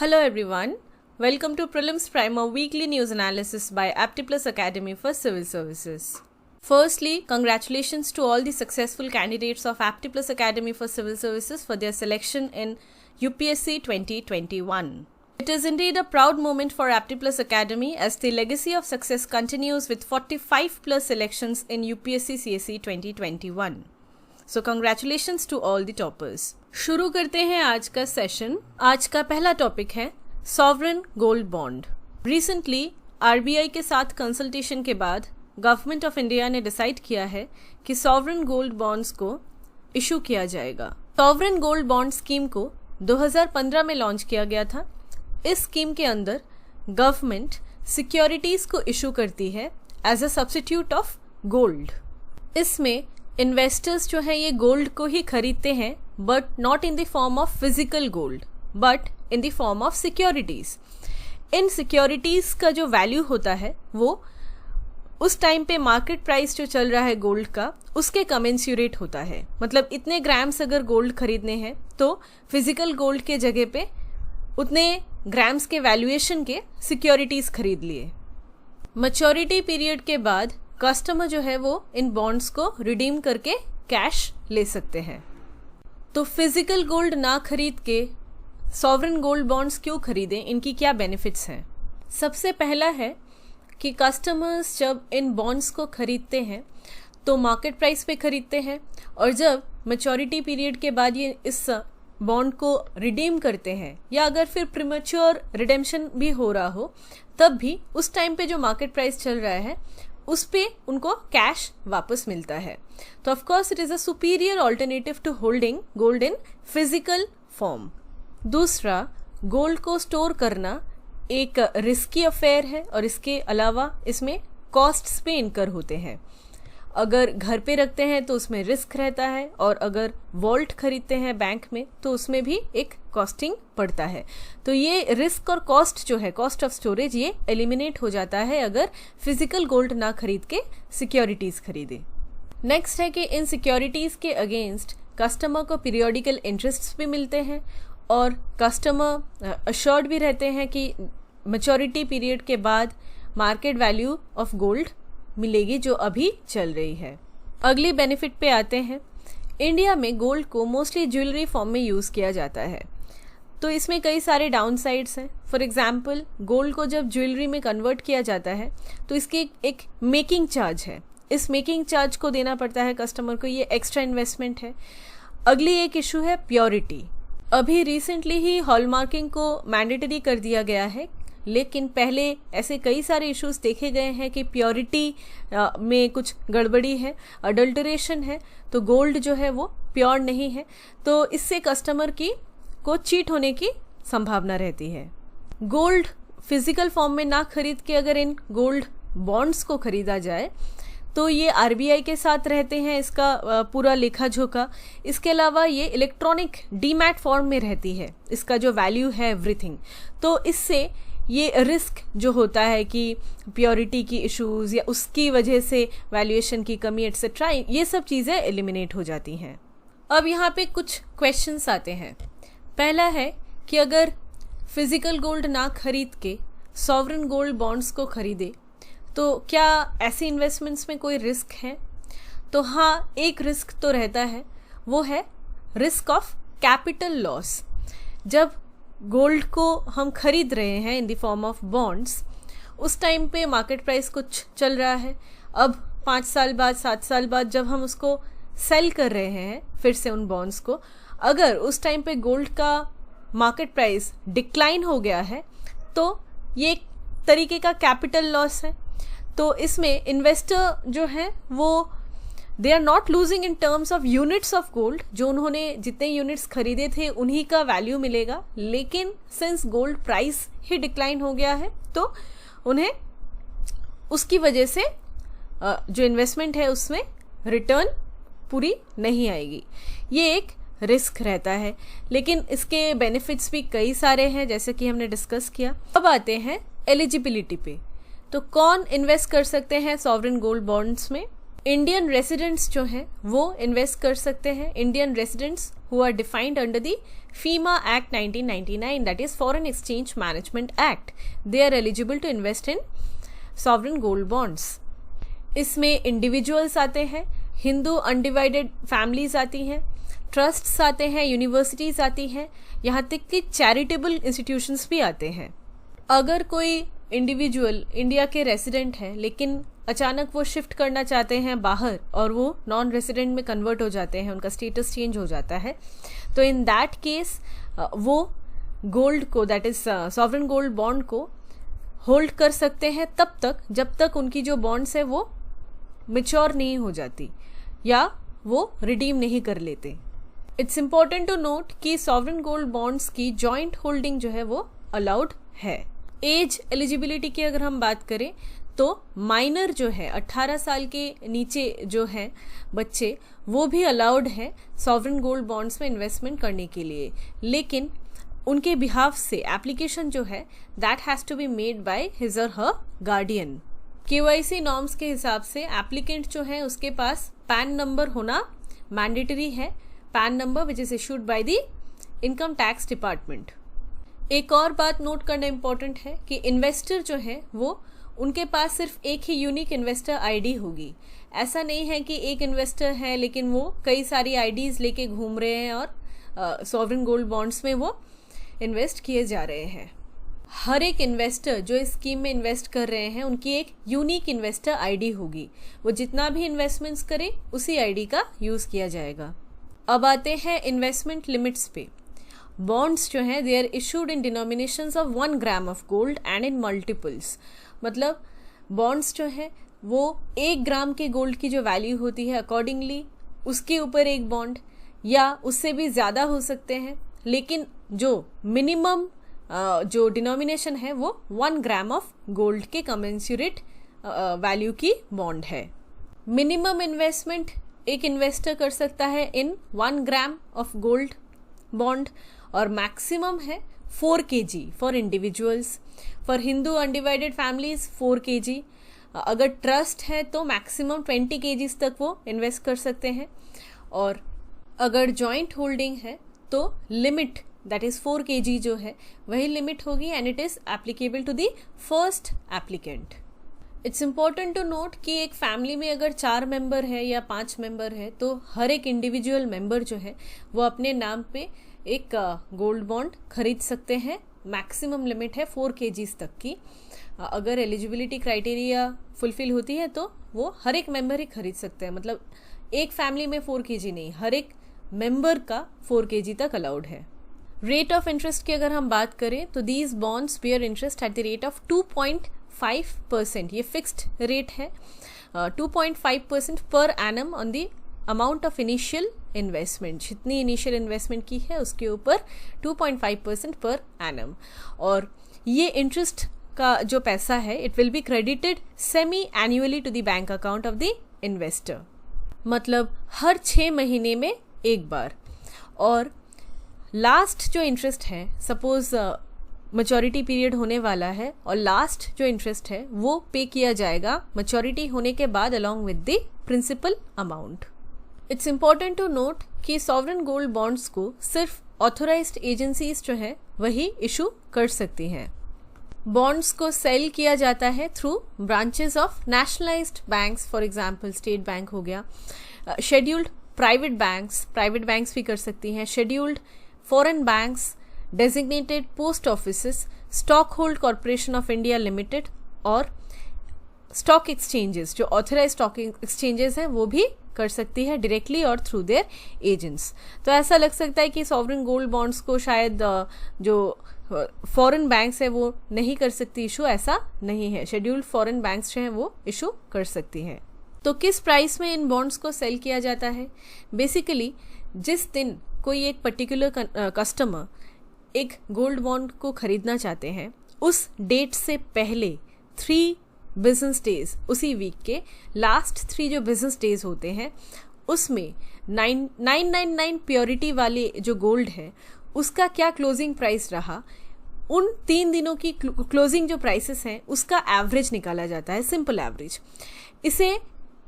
Hello everyone, welcome to Prelims Primer Weekly News Analysis by Aptiplus Academy for Civil Services. Firstly, congratulations to all the successful candidates of Aptiplus Academy for Civil Services for their selection in UPSC 2021. It is indeed a proud moment for Aptiplus Academy as the legacy of success continues with 45 plus selections in UPSC CSE 2021. So congratulations to all the toppers. शुरू करते हैं आज का session. आज का पहला topic है sovereign gold bond. Recently RBI के साथ कंसल्टेशन के बाद गवर्नमेंट ऑफ इंडिया ने डिसाइड किया है कि सॉवरेन गोल्ड बॉन्ड्स को इशू किया जाएगा। सॉवरेन गोल्ड बॉन्ड स्कीम को 2015 में लॉन्च किया गया था। इस स्कीम के अंदर गवर्नमेंट सिक्योरिटीज को इशू करती है as a substitute of gold. इसमें इन्वेस्टर्स जो है ये गोल्ड को ही खरीदते हैं but not in the form of physical gold but in the form of securities. इन सिक्योरिटीज का जो वैल्यू होता है वो उस टाइम पे मार्केट प्राइस जो चल रहा है गोल्ड का उसके कमेंस्यूरेट होता है। मतलब इतने ग्राम्स अगर गोल्ड खरीदने हैं तो फिजिकल गोल्ड के जगह पे उतने ग्राम्स के वैल्यूएशन के सिक्योरिटीज खरीद लिए। मैच्योरिटी पीरियड के बाद कस्टमर जो है वो इन बॉन्ड्स को रिडीम करके कैश ले सकते हैं। तो फिजिकल गोल्ड ना खरीद के सॉवरेन गोल्ड बॉन्ड्स क्यों खरीदें, इनकी क्या बेनिफिट्स हैं? सबसे पहला है कि कस्टमर्स जब इन बॉन्ड्स को खरीदते हैं तो मार्केट प्राइस पे खरीदते हैं और जब मैच्योरिटी पीरियड के बाद ये इस बॉन्ड को रिडीम करते हैं या अगर फिर प्रीमेच्योर रिडेम्पशन भी हो रहा हो तब भी उस टाइम पे जो मार्केट प्राइस चल रहा है उस पे उनको कैश वापस मिलता है। तो of course it is a superior alternative to holding gold in physical form. दूसरा, गोल्ड को स्टोर करना एक रिस्की अफेयर है और इसके अलावा इसमें कॉस्ट्स पे इनकर होते हैं। अगर घर पे रखते हैं तो उसमें रिस्क रहता है और अगर वॉल्ट खरीदते हैं बैंक में तो उसमें भी एक कॉस्टिंग पड़ता है। तो ये रिस्क और कॉस्ट जो है, कॉस्ट ऑफ स्टोरेज, ये एलिमिनेट हो जाता है अगर फिजिकल गोल्ड ना खरीद के सिक्योरिटीज खरीदे। नेक्स्ट है कि इन सिक्योरिटीज के अगेंस्ट कस्टमर को पीरियोडिकल इंटरेस्ट भी मिलते हैं और कस्टमर अश्योर्ड भी रहते हैं कि मैच्योरिटी पीरियड के बाद मार्केट वैल्यू ऑफ गोल्ड मिलेगी जो अभी चल रही है। अगली बेनिफिट पे आते हैं। इंडिया में गोल्ड को मोस्टली ज्वेलरी फॉर्म में यूज़ किया जाता है तो इसमें कई सारे डाउन साइड्स हैं। फॉर एग्जाम्पल, गोल्ड को जब ज्वेलरी में कन्वर्ट किया जाता है तो इसकी एक मेकिंग चार्ज है। इस मेकिंग चार्ज को देना पड़ता है कस्टमर को, ये एक्स्ट्रा इन्वेस्टमेंट है। अगली एक इशू है प्योरिटी। अभी रिसेंटली ही हॉलमार्किंग को मैंडेटरी कर दिया गया है लेकिन पहले ऐसे कई सारे इश्यूज देखे गए हैं कि प्योरिटी में कुछ गड़बड़ी है, अडल्टरेशन है, तो गोल्ड जो है वो प्योर नहीं है। तो इससे कस्टमर को चीट होने की संभावना रहती है। गोल्ड फिजिकल फॉर्म में ना खरीद के अगर इन गोल्ड बॉन्ड्स को खरीदा जाए तो ये आरबीआई के साथ रहते हैं इसका पूरा लेखा जोखा। इसके अलावा ये इलेक्ट्रॉनिक डीमैट फॉर्म में रहती है, इसका जो वैल्यू है एवरीथिंग। तो इससे ये रिस्क जो होता है कि प्योरिटी की इश्यूज या उसकी वजह से वैल्यूएशन की कमी एट्सेट्रा, ये सब चीज़ें एलिमिनेट हो जाती हैं। अब यहाँ पे कुछ क्वेश्चंस आते हैं। पहला है कि अगर फिजिकल गोल्ड ना खरीद के सॉवरेन गोल्ड बॉन्ड्स को खरीदे तो क्या ऐसे इन्वेस्टमेंट्स में कोई रिस्क है? तो हाँ, एक रिस्क तो रहता है, वो है रिस्क ऑफ कैपिटल लॉस। जब गोल्ड को हम खरीद रहे हैं इन द फॉर्म ऑफ बॉन्ड्स, उस टाइम पे मार्केट प्राइस कुछ चल रहा है। अब 5 साल बाद, 7 साल बाद जब हम उसको सेल कर रहे हैं फिर से उन बॉन्ड्स को, अगर उस टाइम पे गोल्ड का मार्केट प्राइस डिक्लाइन हो गया है तो ये एक तरीके का कैपिटल लॉस है। तो इसमें इन्वेस्टर जो है वो they are not losing in terms of units of gold, जो उन्होंने जितने यूनिट्स खरीदे थे उन्हीं का वैल्यू मिलेगा, लेकिन सिंस गोल्ड प्राइस ही डिक्लाइन हो गया है तो उन्हें उसकी वजह से जो इन्वेस्टमेंट है उसमें रिटर्न पूरी नहीं आएगी। ये एक रिस्क रहता है, लेकिन इसके बेनिफिट्स भी कई सारे हैं जैसे कि हमने डिस्कस किया। अब आते हैं एलिजिबिलिटी पे। तो कौन इन्वेस्ट कर सकते हैं सॉवरेन गोल्ड बॉन्ड्स में? इंडियन रेसिडेंट्स जो हैं वो इन्वेस्ट कर सकते हैं. Indian residents who are defined under the FEMA Act 1999, that is Foreign Exchange Management Act, they are eligible to invest in sovereign gold bonds. इसमें इंडिविजुअल्स आते हैं, हिंदू अनडिवाइडेड फैमिलीज आती हैं, ट्रस्ट्स आते हैं, यूनिवर्सिटीज आती हैं, यहाँ तक कि चैरिटेबल इंस्टीट्यूशंस भी आते हैं. अगर कोई इंडिविजुअल इंडिया के रेसिडेंट है लेकिन अचानक वो शिफ्ट करना चाहते हैं बाहर और वो नॉन रेसिडेंट में कन्वर्ट हो जाते हैं, उनका स्टेटस चेंज हो जाता है, तो इन दैट केस वो गोल्ड को, that is sovereign gold bond को होल्ड कर सकते हैं तब तक जब तक उनकी जो बॉन्ड्स है वो मैच्योर नहीं हो जाती या वो रिडीम नहीं कर लेते. इट्स इम्पॉर्टेंट टू नोट कि सॉवरेन गोल्ड बॉन्ड्स की जॉइंट होल्डिंग जो है वो अलाउड है. एज एलिजिबिलिटी की अगर हम बात करें तो माइनर जो है 18 साल के नीचे जो है बच्चे, वो भी अलाउड है सॉवरेन गोल्ड बॉन्ड्स में इन्वेस्टमेंट करने के लिए, लेकिन उनके बिहाफ से एप्लीकेशन जो है that has to be made by his और हर गार्डियन. KYC नॉर्म्स के हिसाब से एप्लीकेंट जो है उसके पास पैन नंबर होना मैंडेटरी है, pan number which is issued by the income tax department. एक और बात नोट करना इम्पोर्टेंट है कि इन्वेस्टर जो है वो उनके पास सिर्फ एक ही यूनिक इन्वेस्टर आईडी होगी. ऐसा नहीं है कि एक इन्वेस्टर है लेकिन वो कई सारी आईडीज लेके घूम रहे हैं और सॉवरेन गोल्ड बॉन्ड्स में वो इन्वेस्ट किए जा रहे हैं. हर एक इन्वेस्टर जो इस स्कीम में इन्वेस्ट कर रहे हैं उनकी एक यूनिक इन्वेस्टर आईडी होगी. वो जितना भी इन्वेस्टमेंट्स करें उसी आईडी का यूज़ किया जाएगा. अब आते हैं इन्वेस्टमेंट लिमिट्स पे. बॉन्ड्स जो हैं they are issued in denominations of 1 gram of gold and in multiples. मतलब बॉन्ड्स जो हैं वो 1 ग्राम के गोल्ड की जो वैल्यू होती है अकॉर्डिंगली उसके ऊपर एक बॉन्ड या उससे भी ज़्यादा हो सकते हैं, लेकिन जो मिनिमम जो डिनोमिनेशन है वो 1 ग्राम ऑफ गोल्ड के कमेंसुरेट वैल्यू की बॉन्ड है. मिनिमम इन्वेस्टमेंट एक इन्वेस्टर कर सकता है इन 1 ग्राम ऑफ गोल्ड बॉन्ड और मैक्सिमम है 4 kg for individuals. For Hindu undivided families 4 kg. अगर ट्रस्ट है तो मैक्सिमम 20 kg तक वो इन्वेस्ट कर सकते हैं. और अगर जॉइंट होल्डिंग है तो लिमिट दैट इज 4 kg जो है वही लिमिट होगी and it is applicable to the first applicant. It's important to note कि एक फैमिली में अगर 4 मेंबर है या 5 मेंबर है तो हर एक इंडिविजुअल मेंबर जो है वो अपने नाम पे एक गोल्ड बॉन्ड खरीद सकते हैं. मैक्सिमम लिमिट है 4 kg तक की. अगर एलिजिबिलिटी क्राइटेरिया फुलफिल होती है तो वो हर एक मेंबर ही खरीद सकते हैं. मतलब एक फैमिली में 4 kg नहीं, हर एक मेंबर का 4 kg तक अलाउड है. रेट ऑफ इंटरेस्ट की अगर हम बात करें तो these bonds bear interest at the rate of 2.5%. ये फिक्स्ड रेट है. 2.5% per annum on the amount of initial investment. जितनी इनिशियल इन्वेस्टमेंट की है उसके ऊपर 2.5% पर एनम. और ये इंटरेस्ट का जो पैसा है it will be credited semi annually to the bank account of the investor. मतलब हर 6 महीने में एक बार. और लास्ट जो इंटरेस्ट है, सपोज मैच्योरिटी पीरियड होने वाला है और लास्ट जो इंटरेस्ट है वो पे किया जाएगा मैच्योरिटी होने के बाद along with the principal amount. It's important to note कि सॉवरेन गोल्ड बॉन्ड्स को सिर्फ ऑथोराइज्ड एजेंसीज जो है वही इशू कर सकती हैं. बॉन्ड्स को सेल किया जाता है through branches of nationalised banks, for example state bank हो गया. शेड्यूल्ड प्राइवेट बैंक्स भी कर सकती हैं. Scheduled foreign banks, designated post offices, stock hold corporation of India limited और स्टॉक एक्सचेंजेस, जो ऑथराइज स्टॉक एक्सचेंजेस हैं वो भी कर सकती है डायरेक्टली और थ्रू देयर एजेंट्स. तो ऐसा लग सकता है कि सॉवरेन गोल्ड बॉन्ड्स को शायद जो फॉरेन बैंक्स है वो नहीं कर सकती इशू. ऐसा नहीं है. शेड्यूल्ड फॉरेन बैंक्स जो हैं वो इशू कर सकती हैं. तो किस प्राइस में इन बॉन्ड्स को सेल किया जाता है? बेसिकली जिस दिन कोई एक पर्टिकुलर कस्टमर एक गोल्ड बॉन्ड को खरीदना चाहते हैं उस डेट से पहले 3 बिजनेस डेज, उसी वीक के लास्ट 3 जो बिजनेस डेज होते हैं उसमें 999 प्योरिटी वाले जो गोल्ड है उसका क्या क्लोजिंग प्राइस रहा, उन 3 दिनों की क्लोजिंग जो प्राइसेस हैं उसका एवरेज निकाला जाता है, सिंपल एवरेज. इसे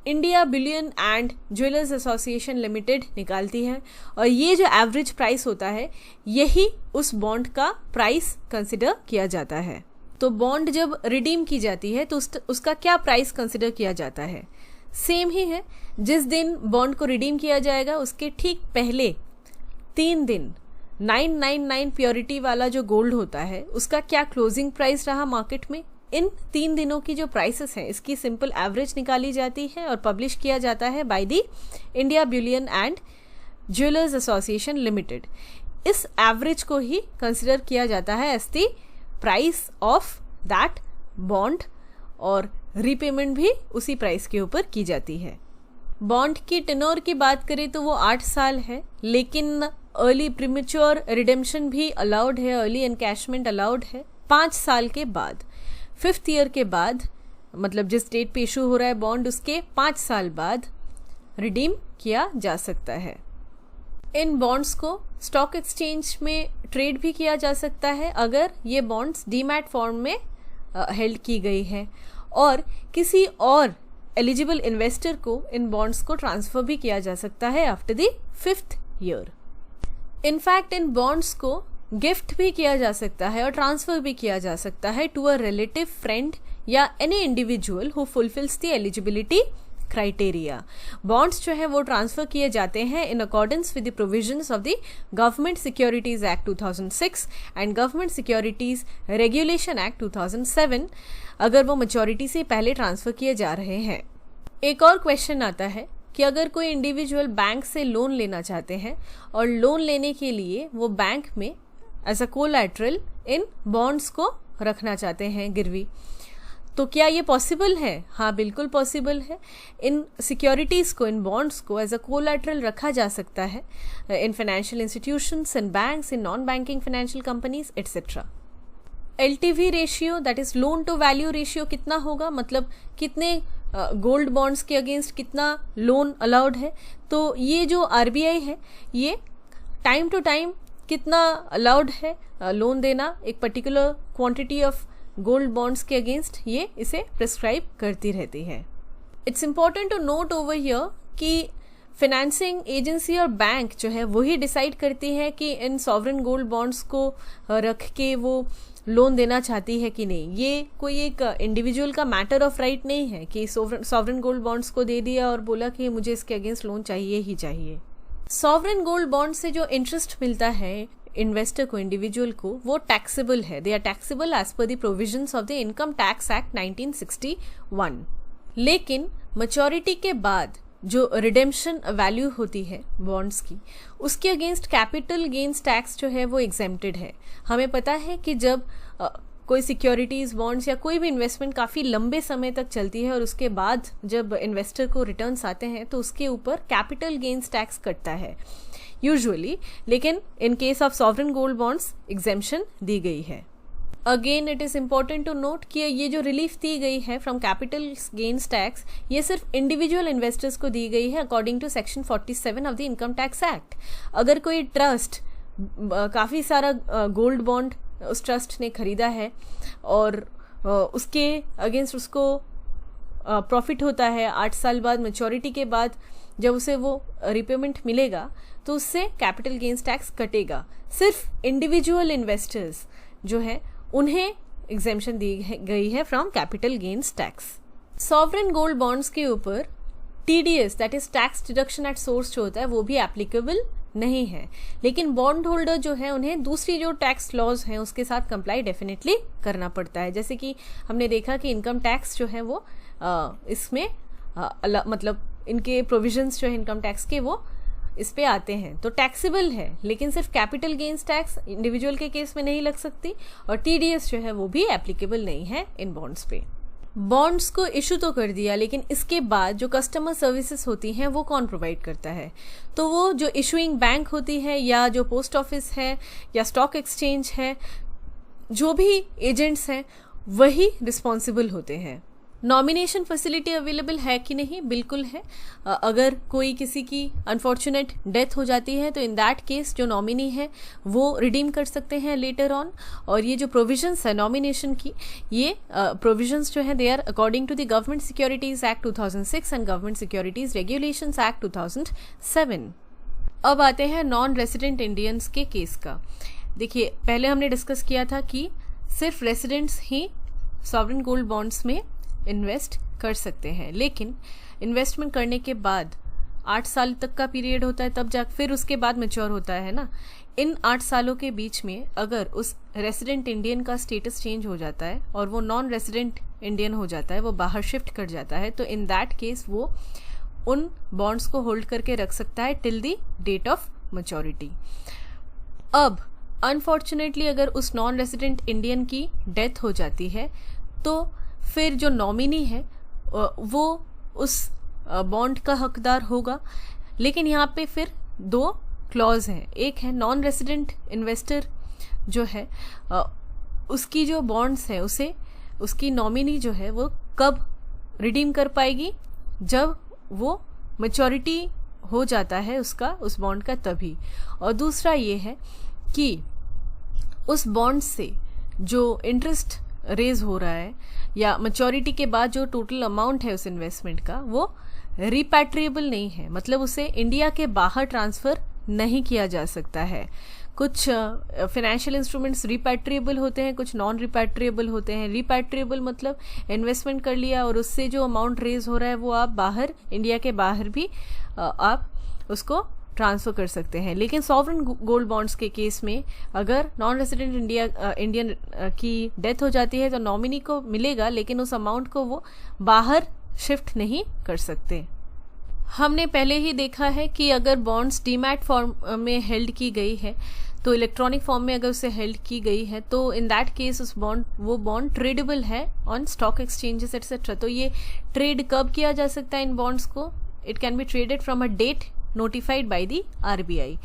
India bullion and jewellers association limited निकालती है और ये जो एवरेज प्राइस होता है यही उस बॉन्ड का प्राइस कंसिडर किया जाता है। तो बॉन्ड जब रिडीम की जाती है तो उसका क्या प्राइस कंसिडर किया जाता है, सेम ही है। जिस दिन बॉन्ड को रिडीम किया जाएगा उसके ठीक पहले 3 दिन 999 प्योरिटी वाला जो गोल्ड होता है उसका क्या क्लोजिंग प्राइस रहा मार्केट में, इन 3 दिनों की जो प्राइसेस हैं इसकी सिंपल एवरेज निकाली जाती है और पब्लिश किया जाता है by the India bullion and jewellers association limited. इस एवरेज को ही कंसिडर किया जाता है as the price of that bond और रीपेमेंट भी उसी प्राइस के ऊपर की जाती है। बॉन्ड की टेन्योर की बात करें तो वो 8 साल है, लेकिन अर्ली प्रीमेच्योर रिडेम्पशन भी अलाउड है, अर्ली एनकैशमेंट अलाउड है 5 साल के बाद। 5th ईयर के बाद, मतलब जिस डेट पे इशू हो रहा है बॉन्ड उसके 5 साल बाद रिडीम किया जा सकता है। इन बॉन्ड्स को स्टॉक एक्सचेंज में ट्रेड भी किया जा सकता है अगर ये बॉन्ड्स डीमैट फॉर्म में हेल्ड की गई है, और किसी और एलिजिबल इन्वेस्टर को इन बॉन्ड्स को ट्रांसफर भी किया जा सकता है after the 5th year. In fact in bonds को गिफ्ट भी किया जा सकता है और ट्रांसफर भी किया जा सकता है टू अ रिलेटिव, फ्रेंड या any individual who fulfils the eligibility criteria. Bonds जो है वो ट्रांसफर किए जाते हैं in accordance with the provisions of the government securities act 2006 and government securities regulation act 2007, अगर वो मैच्योरिटी से पहले ट्रांसफर किए जा रहे हैं। एक और क्वेश्चन आता है कि अगर कोई इंडिविजुअल बैंक से लोन लेना चाहते हैं और लोन लेने के लिए वो बैंक में एज अ कोलैटरल इन बॉन्ड्स को रखना चाहते हैं गिरवी, तो क्या ये पॉसिबल है? हाँ, बिल्कुल पॉसिबल है। इन सिक्योरिटीज़ को, इन बॉन्ड्स को एज अ कोलैटरल रखा जा सकता है in financial institutions, in banks, in non banking financial companies etcetera. LTV ratio, that is loan to value ratio, कितना होगा, मतलब कितने गोल्ड बॉन्ड्स के अगेंस्ट कितना लोन अलाउड है। तो ये जो RBI है ये टाइम टू टाइम कितना अलाउड है लोन देना एक particular quantity of gold bonds के अगेंस्ट, ये इसे प्रिस्क्राइब करती रहती है। It's important to note over here कि फाइनेंसिंग एजेंसी और बैंक जो है वही डिसाइड करती है कि इन सॉवरेन गोल्ड बॉन्ड्स को रख के वो लोन देना चाहती है कि नहीं। ये कोई एक इंडिविजुअल का मैटर ऑफ राइट नहीं है कि सॉवरेन गोल्ड बॉन्ड्स को दे दिया और बोला कि मुझे इसके अगेंस्ट लोन चाहिए ही चाहिए। सॉवरेन गोल्ड बॉन्ड से जो इंटरेस्ट मिलता है इन्वेस्टर को, इंडिविजुअल को, वो टैक्सेबल है। They are taxable as per the provisions of the income tax act 1961। लेकिन मैच्योरिटी के बाद जो रिडेम्पशन वैल्यू होती है बॉन्ड्स की, उसके अगेंस्ट कैपिटल गेन्स टैक्स जो है वो एग्जेम्प्टेड है। हमें पता है कि जब कोई सिक्योरिटीज़, बॉन्ड्स या कोई भी इन्वेस्टमेंट काफ़ी लंबे समय तक चलती है और उसके बाद जब इन्वेस्टर को रिटर्न्स आते हैं तो उसके ऊपर कैपिटल गेन्स टैक्स कटता है यूजुअली, लेकिन in case of sovereign gold bonds exemption दी गई है। Again it is important to note कि ये जो रिलीफ दी गई है फ्रॉम कैपिटल गेन्स टैक्स, ये सिर्फ इंडिविजुअल इन्वेस्टर्स को दी गई है according to section 47 of the income tax act. अगर कोई ट्रस्ट काफ़ी सारा गोल्ड बॉन्ड उस ट्रस्ट ने खरीदा है और उसके अगेंस्ट उसको प्रॉफिट होता है 8 साल बाद मैच्योरिटी के बाद, जब उसे वो रिपेमेंट मिलेगा तो उससे कैपिटल गेन्स टैक्स कटेगा। सिर्फ इंडिविजुअल इन्वेस्टर्स जो है उन्हें एग्जेम्पशन दी गई है from capital gains tax. Sovereign gold bonds के ऊपर TDS, that is tax deduction at source, जो होता है वो भी एप्लीकेबल नहीं है, लेकिन बॉन्ड होल्डर जो है उन्हें दूसरी जो टैक्स लॉज हैं उसके साथ कंप्लाई डेफिनेटली करना पड़ता है। जैसे कि हमने देखा कि इनकम टैक्स जो है वो इसमें मतलब इनके प्रोविजंस जो है इनकम टैक्स के वो इस पे आते हैं, तो टैक्सेबल है। लेकिन सिर्फ कैपिटल गेन्स टैक्स इंडिविजुअल के केस में नहीं लग सकती और TDS जो है वो भी एप्लीकेबल नहीं है इन बॉन्ड्स पे। बॉन्ड्स को इशू तो कर दिया, लेकिन इसके बाद जो कस्टमर सर्विसेज होती हैं वो कौन प्रोवाइड करता है? तो वो जो इशूइंग बैंक होती है या जो पोस्ट ऑफिस है या स्टॉक एक्सचेंज है, जो भी एजेंट्स हैं वही रिस्पॉन्सिबल होते हैं। नॉमिनेशन फैसिलिटी अवेलेबल है कि नहीं, बिल्कुल है। अगर कोई किसी की अनफॉर्चुनेट डेथ हो जाती है तो इन दैट केस जो नॉमिनी है वो रिडीम कर सकते हैं लेटर ऑन। और ये जो प्रोविजंस है नॉमिनेशन की, ये प्रोविजंस जो है they are according to the government securities act 2006 and government securities regulations act 2007। अब आते हैं नॉन रेसिडेंट इंडियंस के केस का। देखिए, पहले हमने डिस्कस किया था कि सिर्फ रेसिडेंट्स ही सॉवरेन गोल्ड बॉन्ड्स में इन्वेस्ट कर सकते हैं, लेकिन इन्वेस्टमेंट करने के बाद 8 साल तक का पीरियड होता है, तब जा फिर उसके बाद मैच्योर होता है ना। इन 8 सालों के बीच में अगर उस रेसिडेंट इंडियन का स्टेटस चेंज हो जाता है और वो नॉन रेसिडेंट इंडियन हो जाता है, वो बाहर शिफ्ट कर जाता है, तो इन दैट केस वो उन बॉन्ड्स को होल्ड करके रख सकता है till the date of maturity. अब अनफॉर्चुनेटली अगर उस नॉन रेसिडेंट इंडियन की डेथ हो जाती है तो फिर जो नॉमिनी है वो उस बॉन्ड का हकदार होगा। लेकिन यहाँ पे फिर 2 क्लॉज हैं। एक है नॉन रेसिडेंट इन्वेस्टर जो है उसकी जो बॉन्ड्स है उसे उसकी नॉमिनी जो है वो कब रिडीम कर पाएगी, जब वो मैच्योरिटी हो जाता है उसका उस बॉन्ड का तभी। और दूसरा ये है कि उस बॉन्ड से जो इंटरेस्ट रेज हो रहा है या मैच्योरिटी के बाद जो टोटल अमाउंट है उस इन्वेस्टमेंट का वो रिपैट्रिएबल नहीं है, मतलब उसे इंडिया के बाहर ट्रांसफ़र नहीं किया जा सकता है। कुछ फाइनेंशियल इंस्ट्रूमेंट्स रिपैट्रिएबल होते हैं, कुछ नॉन रिपैट्रिएबल होते हैं। रिपैट्रिएबल मतलब इन्वेस्टमेंट कर लिया और उससे जो अमाउंट रेज हो रहा है वो आप बाहर, इंडिया के बाहर भी आप उसको ट्रांसफ़र कर सकते हैं। लेकिन सॉवरेन गोल्ड बॉन्ड्स के केस में अगर नॉन रेसिडेंट इंडियन की डेथ हो जाती है तो नॉमिनी को मिलेगा, लेकिन उस अमाउंट को वो बाहर शिफ्ट नहीं कर सकते। हमने पहले ही देखा है कि अगर बॉन्ड्स डीमैट फॉर्म में हेल्ड की गई है तो इलेक्ट्रॉनिक फॉर्म में अगर उसे हेल्ड की गई है तो इन दैट केस वो बॉन्ड ट्रेडेबल है ऑन स्टॉक एक्सचेंजेस एटसेट्रा। तो ये ट्रेड कब किया जा सकता है इन बॉन्ड्स को? It can be traded from a date notified by the RBI.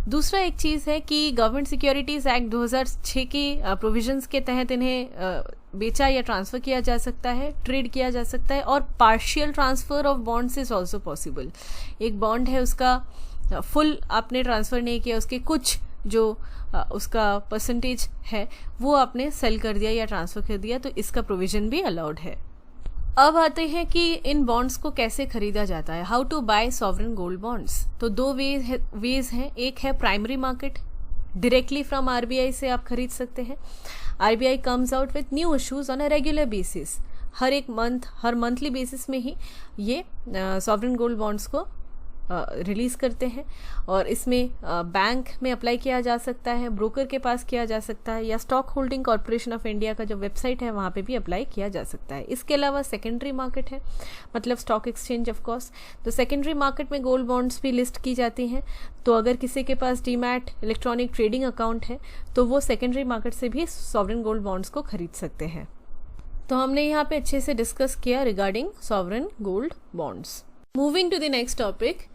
दूसरा एक चीज़ है कि गवर्नमेंट सिक्योरिटीज़ एक्ट 2006 के प्रोविजंस के तहत इन्हें बेचा या ट्रांसफ़र किया जा सकता है, ट्रेड किया जा सकता है। और partial transfer of bonds is also possible. एक बॉन्ड है उसका फुल आपने ट्रांसफ़र नहीं किया, उसके कुछ जो उसका परसेंटेज है वो आपने सेल कर दिया या ट्रांसफ़र कर दिया, तो इसका प्रोविज़न भी अलाउड है। अब आते हैं कि इन बॉन्ड्स को कैसे खरीदा जाता है, how to buy sovereign gold bonds. तो 2 वेज हैं। एक है primary market, directly from RBI से आप खरीद सकते हैं। RBI comes out with new issues on a regular basis, हर मंथली बेसिस में ही ये सॉवरेन गोल्ड बॉन्ड्स को रिलीज़ करते हैं। और इसमें बैंक में अप्लाई किया जा सकता है, ब्रोकर के पास किया जा सकता है, या stock holding corporation of India का जो वेबसाइट है वहाँ पे भी अप्लाई किया जा सकता है। इसके अलावा सेकेंडरी मार्केट है, मतलब स्टॉक एक्सचेंज ऑफ कोर्स। तो सेकेंडरी मार्केट में गोल्ड बॉन्ड्स भी लिस्ट की जाती हैं। तो अगर किसी के पास डीमैट इलेक्ट्रॉनिक ट्रेडिंग अकाउंट है तो वो सेकेंडरी मार्केट से भी सॉवरेन गोल्ड बॉन्ड्स को खरीद सकते हैं। तो हमने यहाँ पे अच्छे से डिस्कस किया regarding sovereign gold bonds. Moving to the next topic,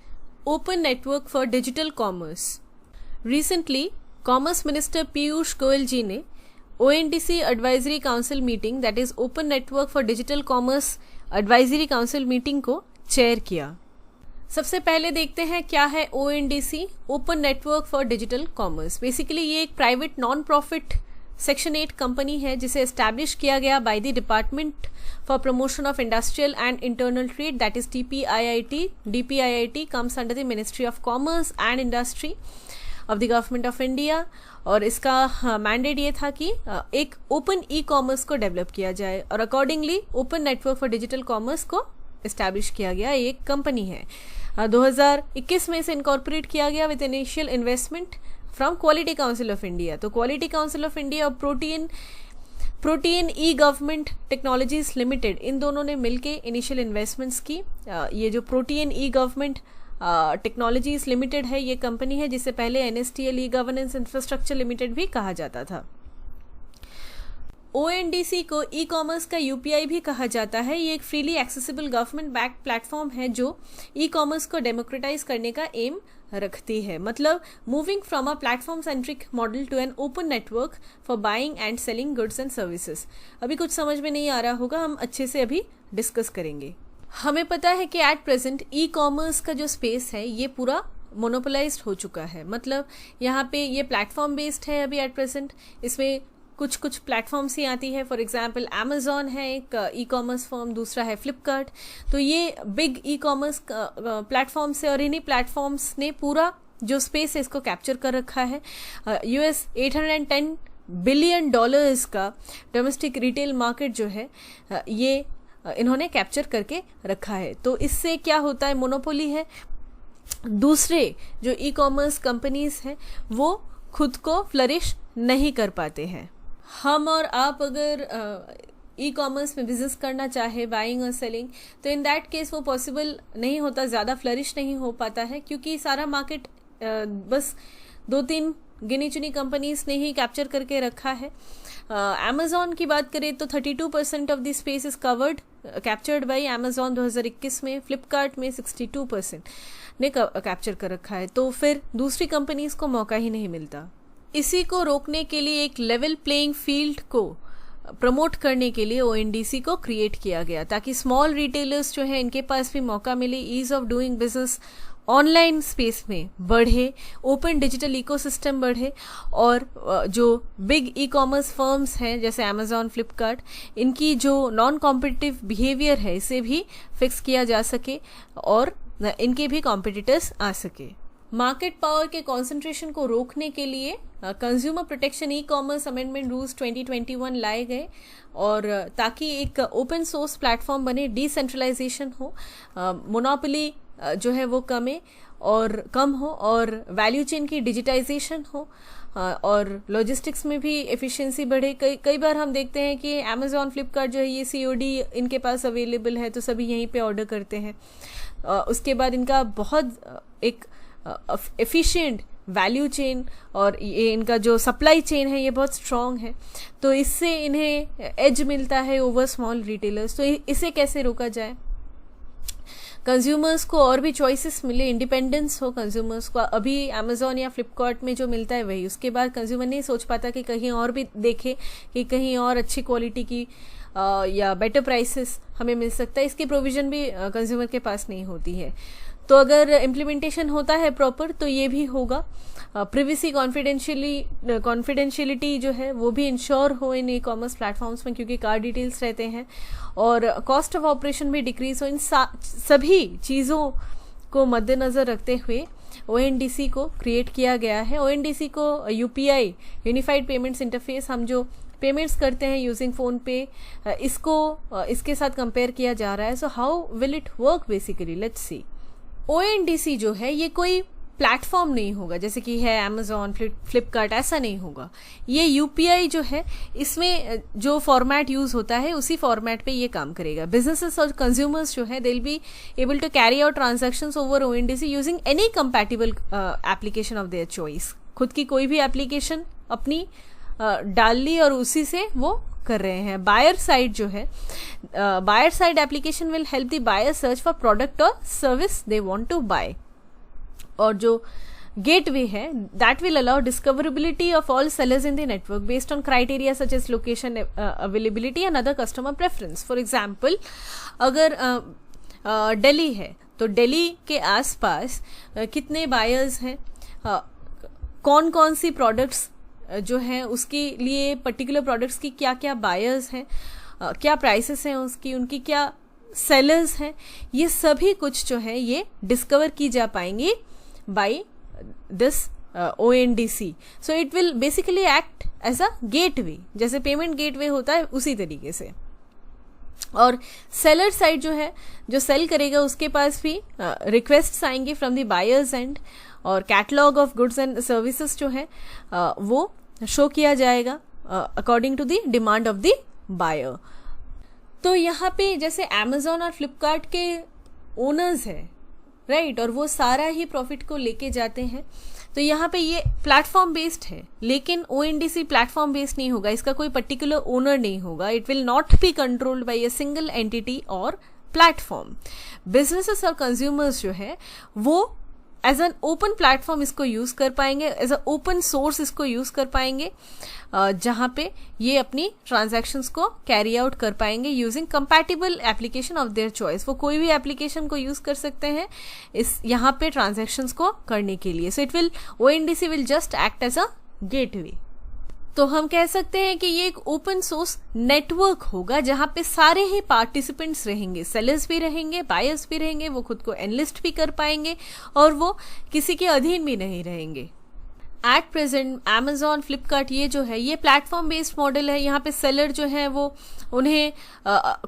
Open Network for Digital Commerce. Recently, Commerce Minister Piyush Goyal जी ने ONDC Advisory Council Meeting, that is Open Network for Digital Commerce Advisory Council Meeting को chair किया। सबसे पहले देखते हैं क्या है ONDC, Open Network for Digital Commerce। Basically ये एक private non profit section 8 company है जिसे एस्टैब्लिश किया गया by the department for promotion of industrial and internal trade, that is DPIIT। DPIIT comes under the ministry of commerce and industry of the government of India. और इसका mandate ये था कि एक ओपन ई कॉमर्स को develop किया जाए और accordingly open network for digital commerce को एस्टैब्लिश किया गया। एक कंपनी है, 2021 में इसे इनकॉर्पोरेट किया गया with initial investment from quality council of India. तो क्वालिटी काउंसिल ऑफ इंडिया और प्रोटीन ई गवर्नमेंट टेक्नोलॉजीज लिमिटेड, इन दोनों ने मिलके इनिशियल इन्वेस्टमेंट्स की। ये जो प्रोटीन ई गवर्नमेंट टेक्नोलॉजीज लिमिटेड है, ये कंपनी है जिसे पहले NSTL e governance infrastructure limited भी कहा जाता था। ONDC को ई कॉमर्स का UPI भी कहा जाता है। ये एक freely accessible government backed platform है जो ई कॉमर्स को डेमोक्रेटाइज करने का एम रखती है, मतलब moving from a platform centric model to an open network for buying and selling goods and services. अभी कुछ समझ में नहीं आ रहा होगा, हम अच्छे से अभी डिस्कस करेंगे। हमें पता है कि एट प्रेजेंट ई कॉमर्स का जो स्पेस है ये पूरा मोनोपोलाइज्ड हो चुका है, मतलब यहाँ पे ये प्लेटफॉर्म बेस्ड है अभी एट प्रेजेंट। इसमें कुछ कुछ प्लेटफॉर्म्स ही आती है, फॉर एग्जांपल अमेजोन है एक ई कॉमर्स फर्म, दूसरा है फ्लिपकार्ट। तो ये बिग ई कॉमर्स प्लेटफॉर्म्स है और इन्हीं प्लेटफॉर्म्स ने पूरा जो स्पेस है इसको कैप्चर कर रखा है। US $810 बिलियन का डोमेस्टिक रिटेल मार्केट जो है ये इन्होंने कैप्चर करके रखा है। तो इससे क्या होता है, मोनोपोली है, दूसरे जो ई कॉमर्स कंपनीज हैं वो खुद को फ्लरिश नहीं कर पाते हैं। हम और आप अगर ई कॉमर्स में बिजनेस करना चाहे, बाइंग और सेलिंग, तो इन दैट केस वो पॉसिबल नहीं होता, ज़्यादा फ्लरिश नहीं हो पाता है, क्योंकि सारा मार्केट बस 2-3 गिनी चुनी कंपनीज ने ही कैप्चर करके रखा है। अमेजोन की बात करें तो 32% of the space is captured by Amazon 2021 में। फ्लिपकार्ट में 62% ने कैप्चर कर रखा है। तो फिर दूसरी कंपनीज को मौका ही नहीं मिलता। इसी को रोकने के लिए, एक लेवल प्लेइंग फील्ड को प्रमोट करने के लिए ONDC को क्रिएट किया गया, ताकि स्मॉल रिटेलर्स जो है इनके पास भी मौका मिले, ease of doing business online space में बढ़े, ओपन डिजिटल इकोसिस्टम बढ़े, और जो बिग ई कॉमर्स फर्म्स हैं जैसे अमेजॉन, फ्लिपकार्ट, इनकी जो नॉन कॉम्पिटिटिव बिहेवियर है इसे भी फिक्स किया जा सके और इनके भी कॉम्पिटिटर्स आ सके। मार्केट पावर के कॉन्सेंट्रेशन को रोकने के लिए consumer protection e commerce amendment rules 2021 लाए गए, और ताकि एक ओपन सोर्स प्लेटफॉर्म बने, डिसेंट्रलाइजेशन हो, मोनोपोली जो है वो कम हो और वैल्यू चेन की डिजिटाइजेशन हो, और लॉजिस्टिक्स में भी एफिशिएंसी बढ़े। कई बार हम देखते हैं कि अमेजॉन, फ्लिपकार्ट जो है ये COD इनके पास अवेलेबल है तो सभी यहीं पे ऑर्डर करते हैं। उसके बाद इनका बहुत एक एफिशिएंट वैल्यू चेन और ये इनका जो सप्लाई चेन है ये बहुत स्ट्रॉन्ग है, तो इससे इन्हें एज मिलता है ओवर स्मॉल रिटेलर्स। तो इसे कैसे रोका जाए, कंज्यूमर्स को और भी चॉइसेस मिले, इंडिपेंडेंस हो कंज्यूमर्स को। अभी अमेजोन या फ्लिपकार्ट में जो मिलता है वही, उसके बाद कंज्यूमर नहीं सोच पाता कि कहीं और भी देखे कि कहीं और अच्छी क्वालिटी की या बेटर प्राइसेस हमें मिल सकता है। इसकी प्रोविजन भी कंज्यूमर के पास नहीं होती है। तो अगर इम्प्लीमेंटेशन होता है प्रॉपर तो ये भी होगा। प्रिवेसी कॉन्फिडेंशियलिटी जो है वो भी इंश्योर हो इन ई कॉमर्स प्लेटफॉर्म्स में, क्योंकि कार्ड डिटेल्स रहते हैं, और कॉस्ट ऑफ ऑपरेशन भी डिक्रीज हो। इन सभी चीज़ों को मद्देनज़र रखते हुए ONDC को क्रिएट किया गया है। ONDC को UPI यूनिफाइड पेमेंट्स इंटरफेस, हम जो पेमेंट्स करते हैं यूजिंग फ़ोन पे, इसके साथ कंपेयर किया जा रहा है। So how will it work basically, let's see. ONDC जो है ये कोई प्लेटफॉर्म नहीं होगा जैसे कि है अमेजॉन, फ्लिपकार्ट, ऐसा नहीं होगा। ये UPI जो है इसमें जो फॉर्मेट यूज होता है उसी फॉर्मेट पे ये काम करेगा। बिजनेसेस और कंज्यूमर्स जो है they will be able to carry out transactions over ONDC using any compatible application of their choice. खुद की कोई भी एप्लीकेशन अपनी डाल ली और उसी से वो कर रहे हैं। बायर साइड जो है, buyer side application will help the buyer search for product और service they want to buy, और जो गेटवे है that will allow discoverability of all sellers in the network based on criteria such as location, availability and other customer preference. For example, अगर दिल्ली है तो दिल्ली के आसपास कितने बायर्स हैं, कौन कौन सी प्रोडक्ट्स जो है उसके लिए पर्टिकुलर प्रोडक्ट्स की क्या क्या बायर्स हैं, क्या प्राइसेस हैं उसकी, उनकी क्या सेलर्स हैं, ये सभी कुछ जो है ये डिस्कवर की जा पाएंगी by this ONDC। So it will basically act as a gateway, जैसे पेमेंट गेटवे होता है उसी तरीके से। और सेलर साइड जो है, जो सेल करेगा उसके पास भी रिक्वेस्ट्स आएंगे फ्रॉम द बायर्स एंड, और catalogue of goods and services जो है वो शो किया जाएगा according to the demand of the buyer. तो यहाँ पे जैसे अमेजॉन और फ्लिपकार्ट के ओनर्स है, राइट, और वो सारा ही प्रॉफिट को लेके जाते हैं। तो यहाँ पे ये प्लेटफॉर्म बेस्ड है, लेकिन ONDC प्लेटफॉर्म बेस्ड नहीं होगा, इसका कोई पर्टिकुलर ओनर नहीं होगा। It will not be controlled by a single entity और प्लेटफॉर्म। बिजनेसेस और कंज्यूमर्स जो है वो एज एन ओपन प्लेटफॉर्म इसको यूज़ कर पाएंगे, एज अ ओपन सोर्स इसको यूज़ कर पाएंगे, जहाँ पे ये अपनी ट्रांजैक्शंस को कैरी आउट कर पाएंगे using compatible application of their choice. वो कोई भी एप्लीकेशन को यूज़ कर सकते हैं इस यहाँ पे ट्रांजैक्शंस को करने के लिए। So it will ONDC will just act as a gateway. तो हम कह सकते हैं कि ये एक ओपन सोर्स नेटवर्क होगा जहां पे सारे ही पार्टिसिपेंट्स रहेंगे, सेलर्स भी रहेंगे, बायर्स भी रहेंगे, वो खुद को एनलिस्ट भी कर पाएंगे और वो किसी के अधीन भी नहीं रहेंगे। एट प्रेजेंट Amazon, फ्लिपकार्ट ये जो है ये प्लेटफॉर्म बेस्ड मॉडल है। यहाँ पे सेलर जो है वो उन्हें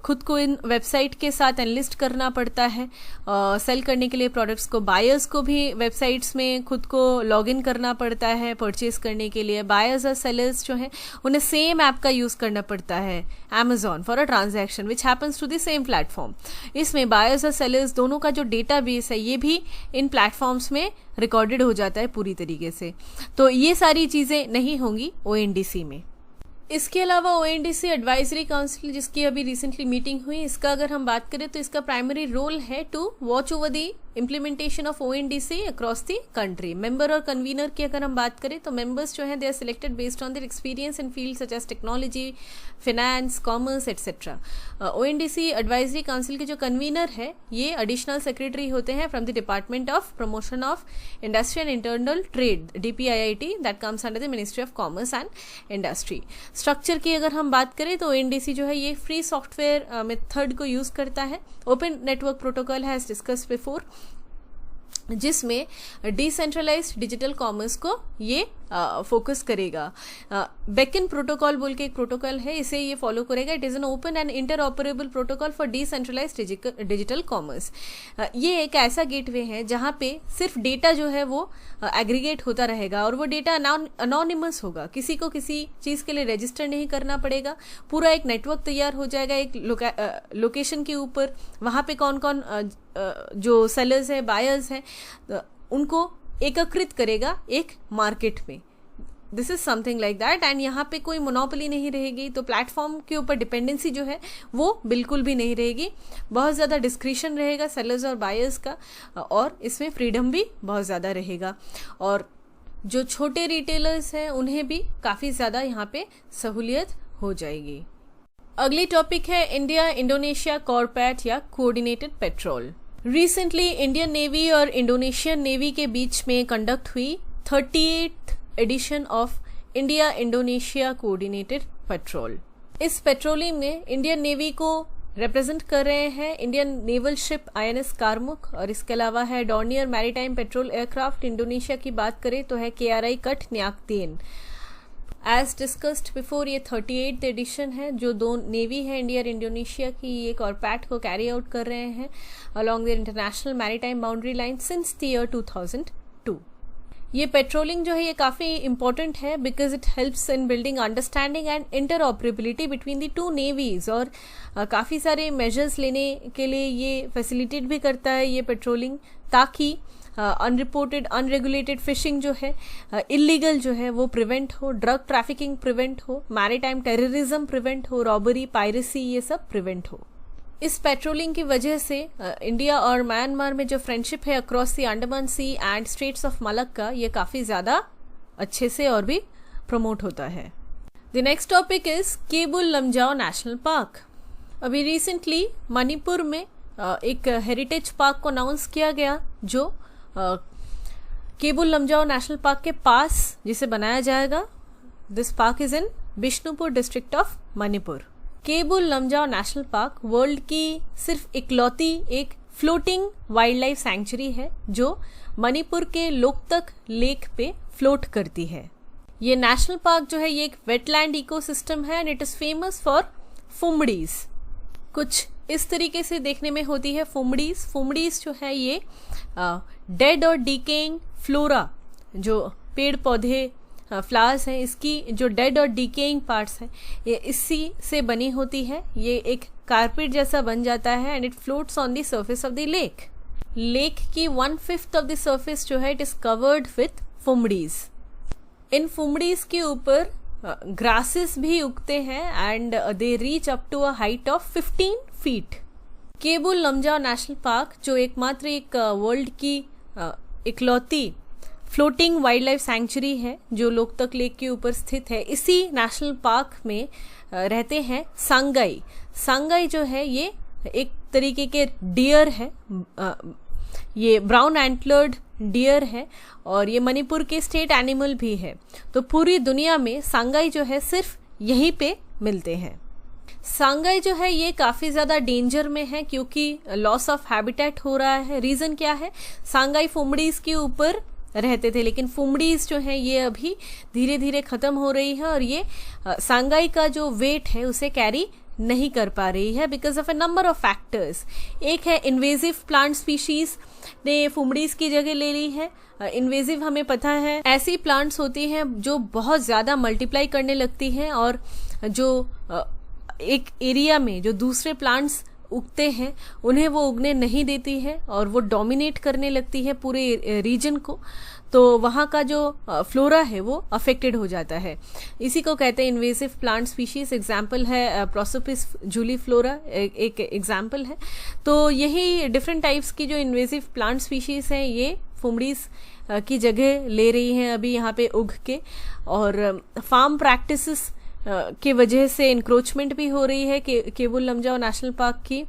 खुद को इन वेबसाइट के साथ एनलिस्ट करना पड़ता है सेल करने के लिए प्रोडक्ट्स को। बायर्स को भी वेबसाइट्स में खुद को लॉग इन करना पड़ता है परचेज करने के लिए। बायर्स और सेलर्स जो है उन्हें सेम ऐप का यूज़ करना पड़ता है Amazon for a transaction which happens to the same platform. इसमें बायर्स और सेलर्स दोनों का जो डेटा बेस है ये भी इन प्लेटफॉर्म्स में रिकॉर्डेड हो जाता है पूरी तरीके से। तो ये सारी चीज़ें नहीं होंगी ONDC में। इसके अलावा ONDC एडवाइजरी काउंसिल जिसकी अभी रिसेंटली मीटिंग हुई, इसका अगर हम बात करें तो इसका प्राइमरी रोल है to watch over the implementation of ONDC across the country. Member और कन्वीनर की अगर हम बात करें तो मेंबर्स जो हैं they are selected based on their experience in field such as technology, finance, commerce etcetera. ONDC advisory council के जो कन्वीनर है ये एडिशनल सेक्रेटरी होते हैं from the department of promotion of industry and internal trade DPIIT that comes under the ministry of commerce and industry. Structure की अगर हम बात करें तो ONDC जो है ये फ्री सॉफ्टवेयर मेथड को यूज़ करता है। Open network protocol has discussed before, जिसमें डिसेंट्रलाइज्ड डिजिटल कॉमर्स को ये फोकस करेगा। बेकन प्रोटोकॉल बोल के एक प्रोटोकॉल है, इसे ये फॉलो करेगा। It is an open and interoperable protocol for decentralised digital commerce. ये एक ऐसा गेटवे है जहाँ पे सिर्फ डेटा जो है वो एग्रीगेट होता रहेगा और वो डेटा अनोनिमस होगा, किसी को किसी चीज़ के लिए रजिस्टर नहीं करना पड़ेगा। पूरा एक नेटवर्क तैयार हो जाएगा एक लोकेशन के ऊपर, वहाँ पे कौन कौन जो सेलर्स है, बायर्स हैं, उनको एकत्रित करेगा एक मार्केट में। This is something like that. And यहाँ पे कोई मोनोपोली नहीं रहेगी, तो प्लेटफॉर्म के ऊपर डिपेंडेंसी जो है वो बिल्कुल भी नहीं रहेगी। बहुत ज़्यादा डिस्क्रिशन रहेगा सेलर्स और बायर्स का, और इसमें फ्रीडम भी बहुत ज़्यादा रहेगा। और जो छोटे रिटेलर्स हैं उन्हें भी काफ़ी ज़्यादा यहाँ पे सहूलियत हो जाएगी। अगली टॉपिक है इंडिया इंडोनेशिया कॉरपैट या coordinated patrol. Recently Indian navy और इंडोनेशियन नेवी के बीच में कंडक्ट हुई 38th edition of India Indonesia coordinated patrol. इस पेट्रोलिंग में इंडियन नेवी को रिप्रेजेंट कर रहे हैं Indian naval ship INS Karmuk, और इसके अलावा है Dornier maritime patrol aircraft. Indonesia की बात करें तो है KRI Cut Nyak Dien. As discussed before ये 38th एडिशन है। जो दो नेवी है इंडिया और इंडोनेशिया की, ये कॉरपैट को कैरी आउट कर रहे हैं along their international maritime boundary line since the year 2002। ये पेट्रोलिंग जो है ये काफ़ी इंपॉर्टेंट है because it helps in building understanding and interoperability between the two navies, और काफ़ी सारे मेजर्स लेने के लिए ये फैसिलिटेट भी करता है ये पेट्रोलिंग, ताकि अनरिपोर्टेड अनरेगुलेटेड फिशिंग जो है, इलीगल जो है वो प्रिवेंट हो, ड्रग ट्रैफिकिंग प्रिवेंट हो, मैरीटाइम टेररिज्म प्रिवेंट हो, रॉबरी, पायरेसी ये सब प्रिवेंट हो। इस पेट्रोलिंग की वजह से इंडिया और म्यांमार में जो फ्रेंडशिप है across the Andaman sea and straits of Malacca, ये काफ़ी ज़्यादा अच्छे से और भी प्रमोट होता है। The next topic is Keibul Lamjao national park. अभी रिसेंटली मणिपुर में एक हेरिटेज पार्क को अनाउंस किया गया जो केबुल लमजाओ नेशनल पार्क के पास जिसे बनाया जाएगा। This park is in Bishnupur district of Manipur. Keibul Lamjao national park world की सिर्फ इकलौती एक फ्लोटिंग वाइल्ड लाइफ सैंक्चुरी है जो मणिपुर के लोकतक लेक पे फ्लोट करती है। ये नेशनल पार्क जो है ये एक वेटलैंड इकोसिस्टम है and it is famous for phumdis. कुछ इस तरीके से देखने में होती है फुमडीज। फुमडीज जो है ये डेड और डीकेइंग फ्लोरा, जो पेड़ पौधे फ्लावर्स हैं, इसकी जो डेड और डीकेइंग पार्ट्स हैं ये इसी से बनी होती है। ये एक कारपेट जैसा बन जाता है and it floats on the surface of the lake. Lake की 1/5 ऑफ द सर्फेस जो है it is covered with phumdis. इन फुमडीज के ऊपर ग्रासेस भी उगते हैं and they reach up to a height of 15 feet. Keibul Lamjao national park जो एकमात्र एक वर्ल्ड की इकलौती फ्लोटिंग वाइल्ड लाइफ सैंक्चुरी है जो लोकतक लेक के ऊपर स्थित है। इसी नेशनल पार्क में रहते हैं सांगाई। सांगाई जो है ये एक तरीके के डियर है, ये ब्राउन एंटलर्ड डियर है और ये मणिपुर के स्टेट एनिमल भी है। तो पूरी दुनिया में सांगाई जो है सिर्फ यहीं पे मिलते हैं। सांगाई जो है ये काफ़ी ज़्यादा डेंजर में है क्योंकि लॉस ऑफ हैबिटेट हो रहा है। रीज़न क्या है, सांगाई फुमड़ीज़ के ऊपर रहते थे लेकिन फुमड़ीज़ जो है ये अभी धीरे धीरे ख़त्म हो रही है और ये सांगाई का जो वेट है उसे कैरी नहीं कर पा रही है because of A number of factors. एक है इन्वेजिव प्लांट स्पीशीज़ ने फुमड़ीज़ की जगह ले ली है। इन्वेजिव हमें पता है ऐसी प्लांट्स होती हैं जो बहुत ज़्यादा मल्टीप्लाई करने लगती हैं और जो एक एरिया में जो दूसरे प्लांट्स उगते हैं उन्हें वो उगने नहीं देती है और वो डोमिनेट करने लगती है पूरे रीजन को। तो वहाँ का जो फ्लोरा है वो अफेक्टेड हो जाता है। इसी को कहते हैं इन्वेसिव प्लांट स्पीशीज। एग्जाम्पल है प्रोसोपिस जूलीफ्लोरा एक एग्जाम्पल है। तो यही डिफरेंट टाइप्स की जो इन्वेसिव प्लांट स्पीशीज हैं ये फुमड़ीज की जगह ले रही हैं अभी यहाँ पे उग के। और फार्म प्रैक्टिसेस के वजह से इंक्रोचमेंट भी हो रही है केबुल लमजाओ नेशनल पार्क की।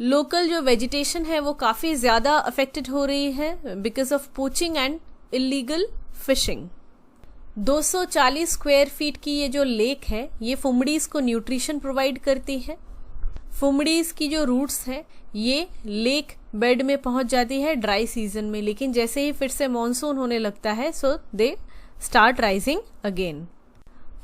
लोकल जो वेजिटेशन है वो काफ़ी ज़्यादा अफेक्टेड हो रही है because of poaching and illegal fishing. 240 square feet की ये जो लेक है ये फुमड़ीज़ को न्यूट्रिशन प्रोवाइड करती है। फुमड़ीज़ की जो रूट्स है ये लेक बेड में पहुंच जाती है ड्राई सीजन में, लेकिन जैसे ही फिर से मानसून होने लगता है सो दे स्टार्ट राइजिंग अगेन।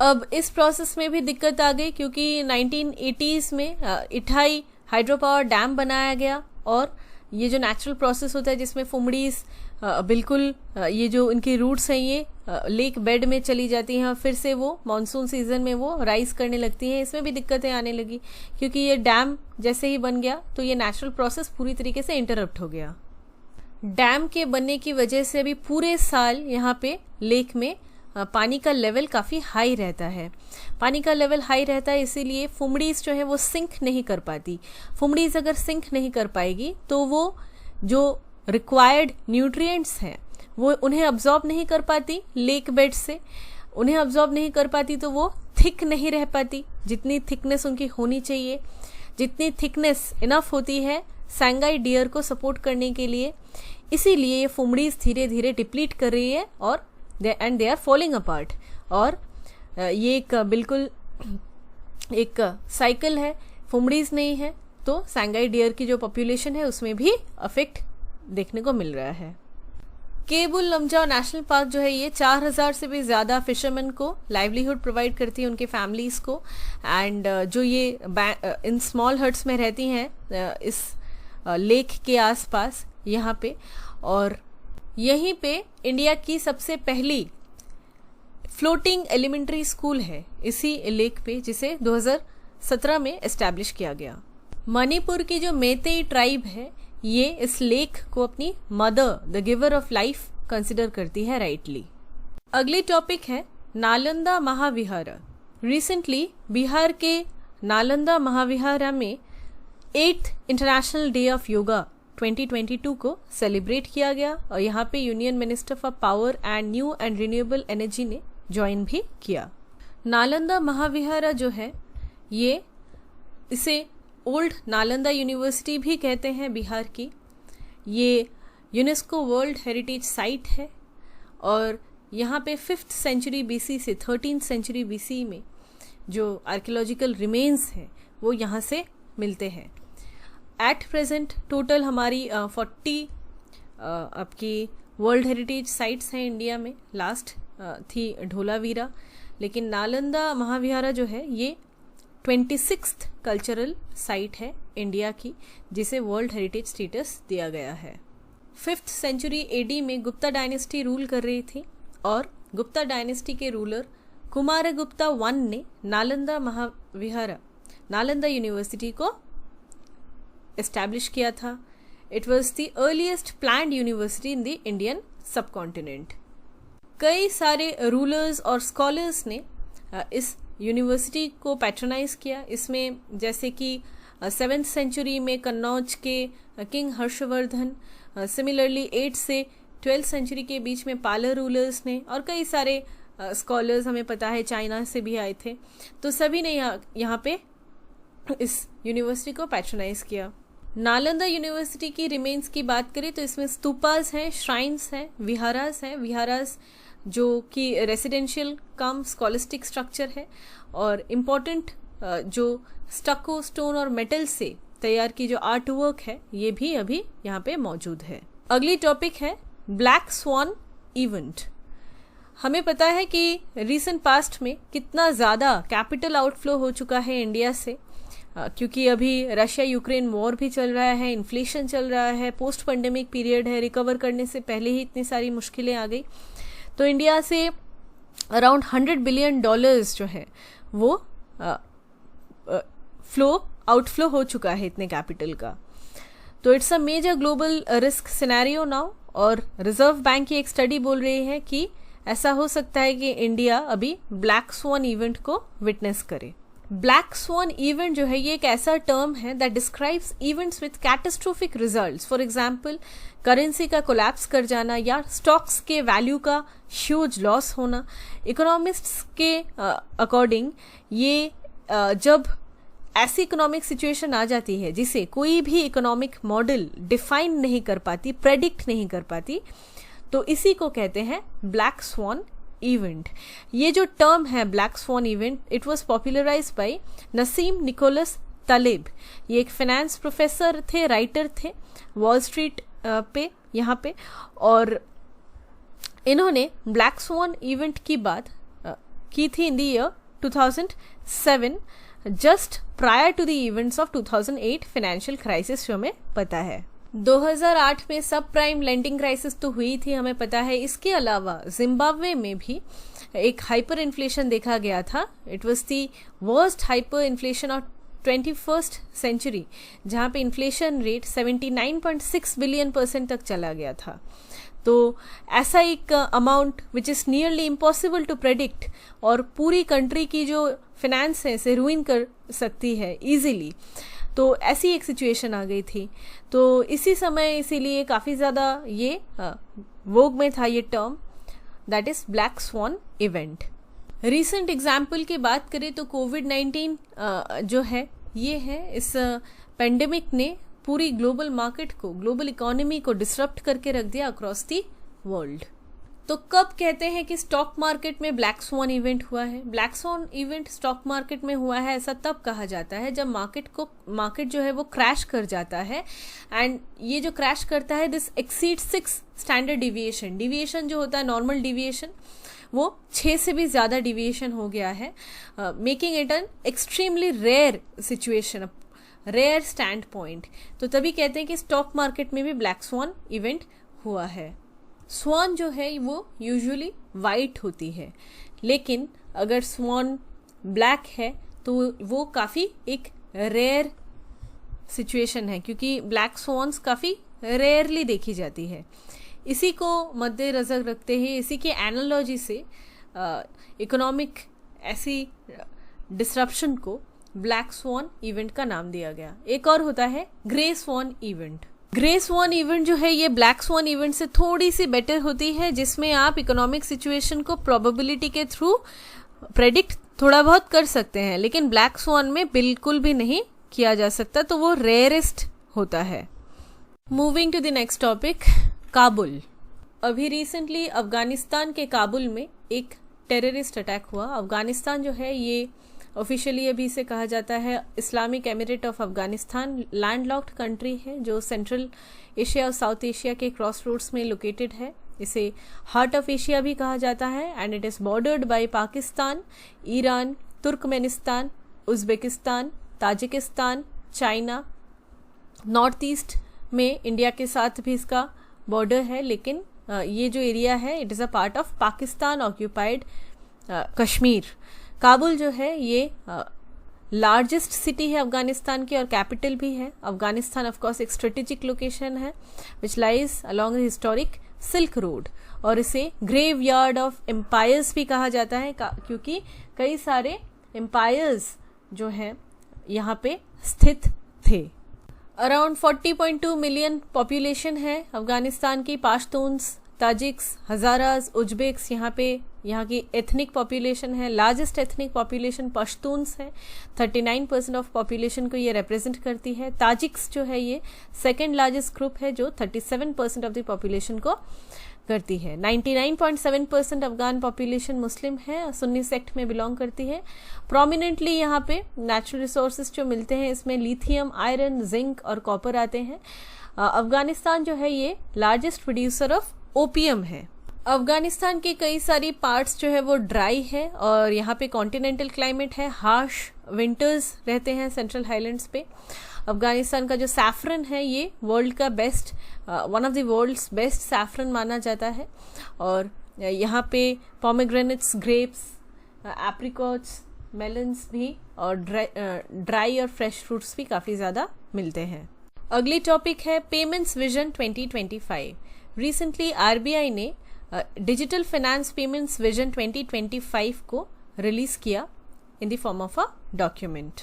अब इस प्रोसेस में भी दिक्कत आ गई क्योंकि 1980s में इठाई हाइड्रो पावर डैम बनाया गया और ये जो नेचुरल प्रोसेस होता है जिसमें फुमड़ीज़ बिल्कुल ये जो इनकी रूट्स हैं ये लेक बेड में चली जाती हैं और फिर से वो मानसून सीजन में वो राइज करने लगती हैं। इसमें भी दिक्कतें आने लगी क्योंकि ये डैम जैसे ही बन गया तो ये नेचुरल प्रोसेस पूरी तरीके से इंटरप्ट हो गया। डैम के बनने की वजह से अभी पूरे साल यहाँ पे लेक में पानी का लेवल काफ़ी हाई रहता है। पानी का लेवल हाई रहता है इसीलिए फुमड़ीज़ जो है वो सिंक नहीं कर पाती। फुमड़ीज़ अगर सिंक नहीं कर पाएगी तो वो जो रिक्वायर्ड न्यूट्रिएंट्स हैं वो उन्हें अब्जॉर्ब नहीं कर पाती लेक बेड से। उन्हें अब्जॉर्ब नहीं कर पाती तो वो थिक नहीं रह पाती जितनी थिकनेस उनकी होनी चाहिए। जितनी थिकनेस इनफ होती है सांगाई डियर को सपोर्ट करने के लिए, इसीलिए ये फुमड़ीज़ धीरे धीरे डिप्लीट कर रही है और and they are falling apart. और ये एक बिल्कुल एक साइकिल है, फुमड़ीज़ नहीं है तो सांगाई डियर की जो पॉपुलेशन है उसमें भी अफेक्ट देखने को मिल रहा है। केबुल लमजाओ नेशनल पार्क जो है ये 4000 से भी ज़्यादा फिशरमैन को लाइवलीहुड प्रोवाइड करती है, उनके फैमिलीज़ को। एंड जो ये इन स्मॉल हट्स में रहती हैं इस लेक के आसपास यहाँ पे, और यहीं पे इंडिया की सबसे पहली फ्लोटिंग एलिमेंट्री स्कूल है इसी लेक पे जिसे 2017 में एस्टैब्लिश किया गया। मणिपुर की जो मेतेई ट्राइब है ये इस लेक को अपनी mother the giver of life consider करती है राइटली। अगली टॉपिक है नालंदा महाविहार। रिसेंटली बिहार के नालंदा महाविहार में 8th international day of yoga 2022 को सेलिब्रेट किया गया और यहाँ पे union minister for power and new and renewable energy ने ज्वाइन भी किया। नालंदा महाविहार जो है ये इसे ओल्ड नालंदा यूनिवर्सिटी भी कहते हैं बिहार की। ये यूनेस्को वर्ल्ड हेरिटेज साइट है और यहाँ पे 5th सेंचुरी BC से 13th सेंचुरी BC में जो आर्कियोलॉजिकल रिमेन्स हैं वो यहाँ से मिलते हैं। एट प्रेजेंट टोटल हमारी 40 आपकी वर्ल्ड हेरिटेज साइट्स हैं इंडिया में। लास्ट थी ढोलावीरा, लेकिन नालंदा महाविहार जो है ये 26th कल्चरल साइट है इंडिया की जिसे वर्ल्ड हेरिटेज स्टेटस दिया गया है। 5th सेंचुरी AD में गुप्ता डायनेस्टी रूल कर रही थी और गुप्ता डायनेस्टी के रूलर कुमारगुप्ता I ने नालंदा महाविहार नालंदा यूनिवर्सिटी को एस्टैब्लिश किया था। It was the earliest planned university in the Indian subcontinent. कई सारे रूलर्स और स्कॉलर्स ने इस यूनिवर्सिटी को पैट्रोनाइज किया। इसमें जैसे कि 7th सेंचुरी में कन्नौज के किंग हर्षवर्धन, सिमिलरली 8 से 12th सेंचुरी के बीच में पालर रूलर्स ने और कई सारे स्कॉलर्स हमें पता है चाइना से भी आए थे, तो सभी ने यहाँ पे इस यूनिवर्सिटी को पैट्रोनाइज किया। नालंदा यूनिवर्सिटी की रिमेन्स की बात करें तो इसमें स्तूपास हैं, श्राइन्स हैं, विहारास हैं। विहारास जो कि रेसिडेंशियल कम स्कॉलिस्टिक स्ट्रक्चर है और इम्पॉर्टेंट जो स्टको, स्टोन और मेटल से तैयार की जो आर्ट वर्क है ये भी अभी यहाँ पे मौजूद है। अगली टॉपिक है ब्लैक स्वान इवेंट। हमें पता है कि रीसेंट पास्ट में कितना ज़्यादा कैपिटल आउटफ्लो हो चुका है इंडिया से, क्योंकि अभी रशिया यूक्रेन वॉर भी चल रहा है, इन्फ्लेशन चल रहा है, पोस्ट पेंडेमिक पीरियड है, रिकवर करने से पहले ही इतनी सारी मुश्किलें आ गई। तो इंडिया से अराउंड $100 बिलियन जो है वो आउटफ्लो हो चुका है इतने कैपिटल का। तो it's a major global risk scenario now, और रिजर्व बैंक की एक स्टडी बोल रही है कि ऐसा हो सकता है कि इंडिया अभी ब्लैक स्वान इवेंट को विटनेस करे। ब्लैक स्वान इवेंट जो है ये एक ऐसा टर्म है that describes events with catastrophic results. For example currency का कोलैप्स कर जाना या स्टॉक्स के वैल्यू का ह्यूज लॉस होना। इकोनॉमिस्ट्स के अकॉर्डिंग ये जब ऐसी इकोनॉमिक सिचुएशन आ जाती है जिसे कोई भी इकोनॉमिक मॉडल डिफाइन नहीं कर पाती, प्रेडिक्ट नहीं कर पाती, तो इसी को कहते हैं ब्लैक स्वान इवेंट। ये जो टर्म है black swan event, it was popularised by Nassim Nicholas Taleb. ये एक फाइनेंस प्रोफेसर थे, राइटर थे वॉल स्ट्रीट पे यहाँ पे, और इन्होंने ब्लैक स्वान इवेंट की बात की थी in the year 2007, just prior to the events of 2008 financial crisis, जो हमें पता है। 2008 में सब प्राइम लेंडिंग क्राइसिस तो हुई थी, हमें पता है। इसके अलावा जिम्बाब्वे में भी एक हाइपर इन्फ्लेशन देखा गया था। It was the worst hyper inflation of 21st century, जहाँ पे इन्फ्लेशन रेट 79.6 बिलियन % तक चला गया था। तो ऐसा एक amount which is nearly impossible to predict और पूरी कंट्री की जो फिनेंस है इसे रूइन कर सकती है इजीली, तो ऐसी एक सिचुएशन आ गई थी। तो इसी समय इसीलिए काफ़ी ज़्यादा ये वोग में था ये term, that is black swan event. Recent example की बात करें तो कोविड-19 जो है ये है, इस पेंडेमिक ने पूरी ग्लोबल मार्केट को, ग्लोबल इकोनॉमी को डिसरप्ट करके रख दिया अक्रॉस दी वर्ल्ड। तो कब कहते हैं कि स्टॉक मार्केट में ब्लैक स्वान इवेंट हुआ है? Black swan event stock market में हुआ है ऐसा तब कहा जाता है जब मार्केट जो है वो क्रैश कर जाता है, एंड ये जो क्रैश करता है दिस एक्सीड 6 स्टैंडर्ड डिविएशन जो होता है नॉर्मल डिविएशन, वो 6 से भी ज़्यादा डिविएशन हो गया है, making it an extremely rare situation, rare standpoint. तो तभी कहते हैं कि स्टॉक मार्केट में भी ब्लैक स्वान इवेंट हुआ है। स्वान जो है वो यूजुअली वाइट होती है, लेकिन अगर स्वान ब्लैक है तो वो काफ़ी एक रेयर सिचुएशन है, क्योंकि ब्लैक स्वान्स काफ़ी रेयरली देखी जाती है। इसी को मद्देनजर रखते हुए, इसी के एनालॉजी से इकोनॉमिक ऐसी डिसरप्शन को ब्लैक स्वान इवेंट का नाम दिया गया। एक और होता है grey swan event. Grey swan event जो है ये ब्लैक स्वान इवेंट से थोड़ी सी बेटर होती है, जिसमें आप इकोनॉमिक सिचुएशन को प्रोबेबिलिटी के थ्रू प्रेडिक्ट थोड़ा बहुत कर सकते हैं, लेकिन ब्लैक स्वान में बिल्कुल भी नहीं किया जा सकता, तो वो रेयरेस्ट होता है। Moving to the next topic, Kabul. अभी रिसेंटली अफगानिस्तान के काबुल में एक टेररिस्ट अटैक हुआ। अफगानिस्तान जो है ये ऑफिशियली अभी से कहा जाता है Islamic Emirate of Afghanistan, landlocked country है जो सेंट्रल एशिया और साउथ एशिया के क्रॉस रोड्स में लोकेटेड है। इसे हार्ट ऑफ एशिया भी कहा जाता है, and it is bordered by Pakistan, Iran, Turkmenistan, Uzbekistan, Tajikistan, China. North east में इंडिया के साथ भी इसका बॉर्डर है, लेकिन ये जो एरिया है it is a part of Pakistan occupied Kashmir. Kabul जो है ये लार्जेस्ट सिटी है अफगानिस्तान की और कैपिटल भी है। अफगानिस्तान ऑफ कोर्स एक स्ट्रेटेजिक लोकेशन है which lies along the historic silk road, और इसे ग्रेव यार्ड ऑफ एम्पायर्स भी कहा जाता है, क्योंकि कई सारे एम्पायर्स जो हैं यहाँ पे स्थित थे। अराउंड 40.2 मिलियन पॉपुलेशन है अफगानिस्तान की। पाश्तून्स, ताजिक्स, हज़ारास, उज्बेक्स यहाँ की एथनिक पॉपुलेशन है। लार्जेस्ट एथनिक पॉपुलेशन पश्तून्स है, 39% ऑफ पॉपुलेशन को ये रिप्रेजेंट करती है। ताजिक्स जो है ये सेकेंड लार्जेस्ट ग्रुप है जो 37% ऑफ द पॉपुलेशन को करती है। 99.7% अफगान पॉपुलेशन मुस्लिम है, सुन्नी सेक्ट में बिलोंग करती है। प्रोमिनेंटली यहाँ पे नेचुरल रिसोर्सेज जो मिलते हैं इसमें लिथियम, आयरन, जिंक और कॉपर आते हैं। अफगानिस्तान जो है ये लार्जेस्ट प्रोड्यूसर ऑफ ओपियम है। अफगानिस्तान के कई सारी पार्ट्स जो है वो ड्राई है और यहाँ पे कॉन्टिनेंटल क्लाइमेट है। हार्श विंटर्स रहते हैं सेंट्रल हाईलैंड्स पे। अफगानिस्तान का जो सैफरन है ये वर्ल्ड का best, one of the world's best saffron माना जाता है। और यहाँ पे पोमेग्रेनेट्स, ग्रेप्स, एप्रिकॉट्स, मेलन्स भी और ड्राई और फ्रेश फ्रूट्स भी काफ़ी ज़्यादा मिलते हैं। अगली टॉपिक है पेमेंट्स विजन 2025। रिसेंटली आरबीआई ने डिजिटल फाइनेंस पेमेंट्स विजन 2025 को रिलीज किया इन the form of a document.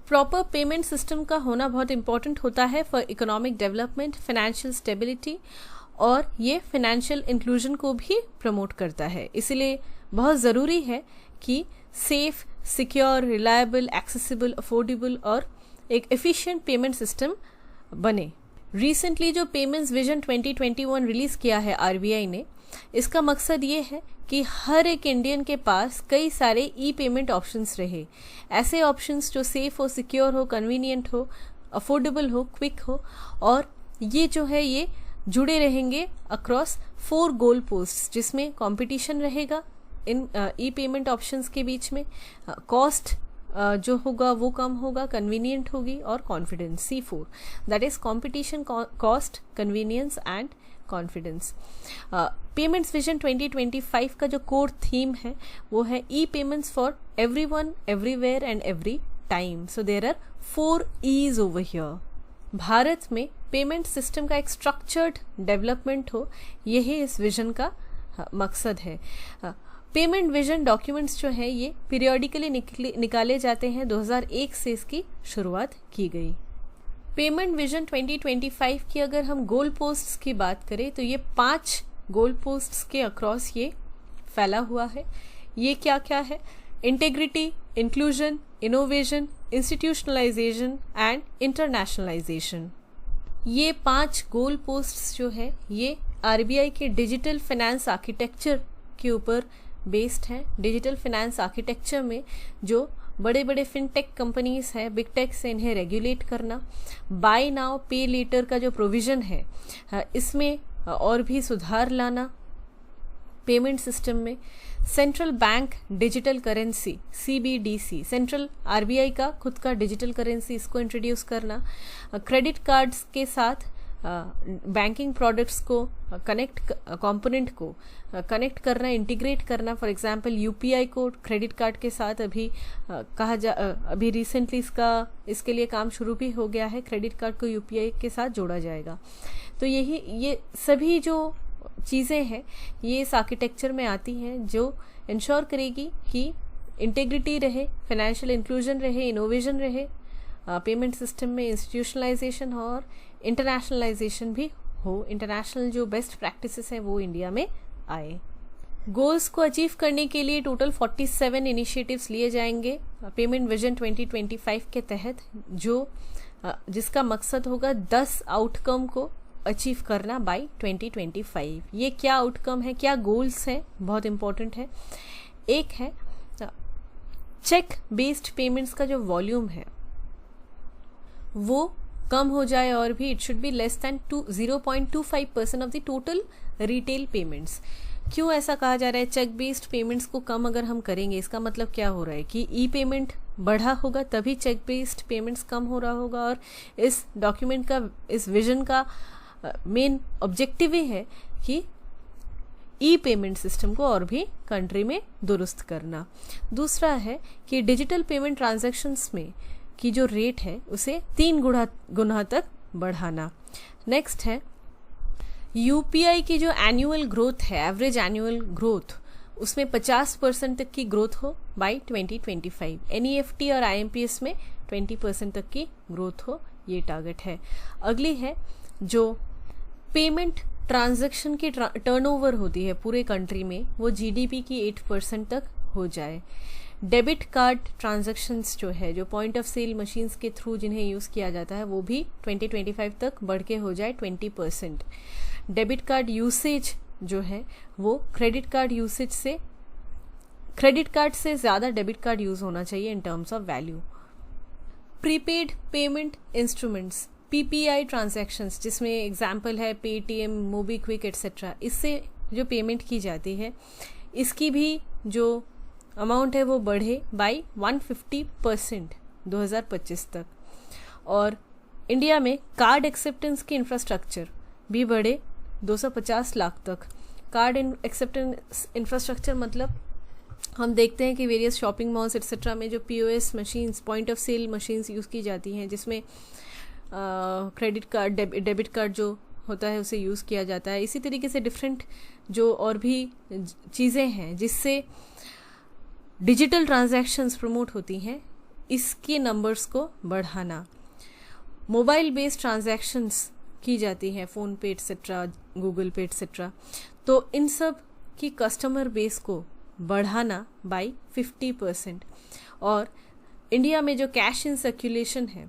Proper payment system का होना बहुत इंपॉर्टेंट होता है for economic development, financial stability और ये फाइनेंशियल इंक्लूजन को भी प्रमोट करता है। इसलिए बहुत ज़रूरी है कि safe, secure, reliable, accessible, affordable और एक एफिशिएंट पेमेंट सिस्टम बने। रिसेंटली जो पेमेंट्स विजन 2021 रिलीज किया है आरबीआई ने, इसका मकसद ये है कि हर एक इंडियन के पास कई सारे ई पेमेंट ऑप्शंस रहे। ऐसे ऑप्शंस जो सेफ हो, सिक्योर हो, कन्वीनियंट हो, अफोर्डेबल हो, क्विक हो और ये जो है ये जुड़े रहेंगे अक्रॉस 4 गोल पोस्ट्स, जिसमें कंपटीशन रहेगा इन ई पेमेंट ऑप्शंस के बीच में। कॉस्ट जो होगा वो कम होगा, कन्वीनियंट होगी और confidence, C4, that is competition, cost, convenience and confidence. Payments vision 2025 का जो कोर थीम है वो है e payments for everyone, everywhere and every time. So there are 4 E's over here. Bharat में पेमेंट सिस्टम का एक स्ट्रक्चर्ड डेवलपमेंट हो, यही इस विजन का मकसद है। पेमेंट विजन डॉक्यूमेंट्स जो हैं ये पीरियोडिकली निकाले जाते हैं। 2001 से इसकी शुरुआत की गई। पेमेंट विजन 2025 की अगर हम गोल पोस्ट्स की बात करें तो ये 5 गोल पोस्ट्स के अक्रॉस ये फैला हुआ है। ये क्या क्या है? Integrity, inclusion, innovation, institutionalisation and internationalisation. ये 5 गोल पोस्ट्स जो है ये आरबीआई के डिजिटल फाइनेंस आर्किटेक्चर के ऊपर बेस्ड है। डिजिटल फाइनेंस आर्किटेक्चर में जो बड़े बड़े फिनटेक कंपनीज हैं, बिग टेक से इन्हें रेगुलेट करना, बाय नाउ पे लेटर का जो प्रोविज़न है इसमें और भी सुधार लाना पेमेंट सिस्टम में। Central bank digital currency CBDC, central RBI का खुद का डिजिटल करेंसी, इसको इंट्रोड्यूस करना। क्रेडिट कार्ड्स के साथ बैंकिंग प्रोडक्ट्स को कंपोनेंट को कनेक्ट करना, इंटीग्रेट करना। फॉर एग्जांपल यूपीआई को क्रेडिट कार्ड के साथ अभी रिसेंटली इसके लिए काम शुरू भी हो गया है। क्रेडिट कार्ड को यूपीआई के साथ जोड़ा जाएगा। तो ये सभी जो चीज़ें हैं ये इस आर्किटेक्चर में आती हैं जो इंश्योर करेगी कि इंटेग्रिटी रहे, फाइनेंशियल इंक्लूजन रहे, इनोवेशन रहे पेमेंट सिस्टम में, इंस्टीट्यूशनलाइजेशन और इंटरनेशनलाइजेशन भी हो। इंटरनेशनल जो बेस्ट प्रैक्टिसेस हैं वो इंडिया में आए। गोल्स को अचीव करने के लिए टोटल 47 इनिशिएटिव्स लिए जाएंगे पेमेंट विजन 2025 के तहत, जिसका मकसद होगा 10 आउटकम को अचीव करना बाय 2025। ये क्या आउटकम है, क्या गोल्स हैं, बहुत इंपॉर्टेंट है। एक है चेक बेस्ड पेमेंट्स का जो वॉल्यूम है वो कम हो जाए और भी it should be less than 0.25% of the total retail payments. क्यों ऐसा कहा जा रहा है? चेक बेस्ड पेमेंट्स को कम अगर हम करेंगे इसका मतलब क्या हो रहा है कि ई पेमेंट बढ़ा होगा तभी चेक बेस्ड पेमेंट्स कम हो रहा होगा। और इस डॉक्यूमेंट का, इस विजन का मेन ऑब्जेक्टिव ही है कि ई पेमेंट सिस्टम को और भी कंट्री में दुरुस्त करना। दूसरा है कि डिजिटल पेमेंट ट्रांजैक्शंस में की जो रेट है उसे 3 गुना तक बढ़ाना। नेक्स्ट है यूपीआई की जो एनुअल ग्रोथ है, एवरेज एनुअल ग्रोथ, उसमें 50% तक की ग्रोथ हो बाय 2025। NEFT और IMPS में 20% तक की ग्रोथ हो, ये टारगेट है। अगली है जो पेमेंट ट्रांजैक्शन की टर्नओवर होती है पूरे कंट्री में, वो जीडीपी की 8% तक हो जाए। डेबिट कार्ड ट्रांजैक्शंस जो है, जो पॉइंट ऑफ सेल मशीन्स के थ्रू जिन्हें यूज़ किया जाता है, वो भी 2025 तक बढ़ के हो जाए 20%। डेबिट कार्ड यूसेज जो है वो क्रेडिट कार्ड से ज़्यादा डेबिट कार्ड यूज़ होना चाहिए इन terms of value. Prepaid payment instruments PPI transactions, जिसमें एग्जाम्पल है पेटीएम, मोबीक्विक एट्सेट्रा, इससे जो पेमेंट की जाती है इसकी भी जो अमाउंट है वो बढ़े बाई 150% 2025 तक। और इंडिया में कार्ड एक्सेप्टेंस की इंफ्रास्ट्रक्चर भी बढ़े 250 लाख तक। कार्ड एक्सेप्टेंस इंफ्रास्ट्रक्चर मतलब हम देखते हैं कि वेरियस शॉपिंग मॉल्स एक्सेट्रा में जो POS machines, point of sale machines use की जाती हैं, जिसमें क्रेडिट कार्ड, डेबिट कार्ड जो होता है उसे यूज़ किया जाता है। इसी तरीके से डिफरेंट जो और भी चीज़ें हैं जिससे डिजिटल ट्रांजैक्शंस प्रमोट होती हैं, इसके नंबर्स को बढ़ाना। मोबाइल बेस्ड ट्रांजैक्शंस की जाती हैं, फ़ोन पे एट्सेट्रा, गूगल पे एट्सेट्रा, तो इन सब की कस्टमर बेस को बढ़ाना बाई 50%। और इंडिया में जो कैश इन सर्कुलेशन है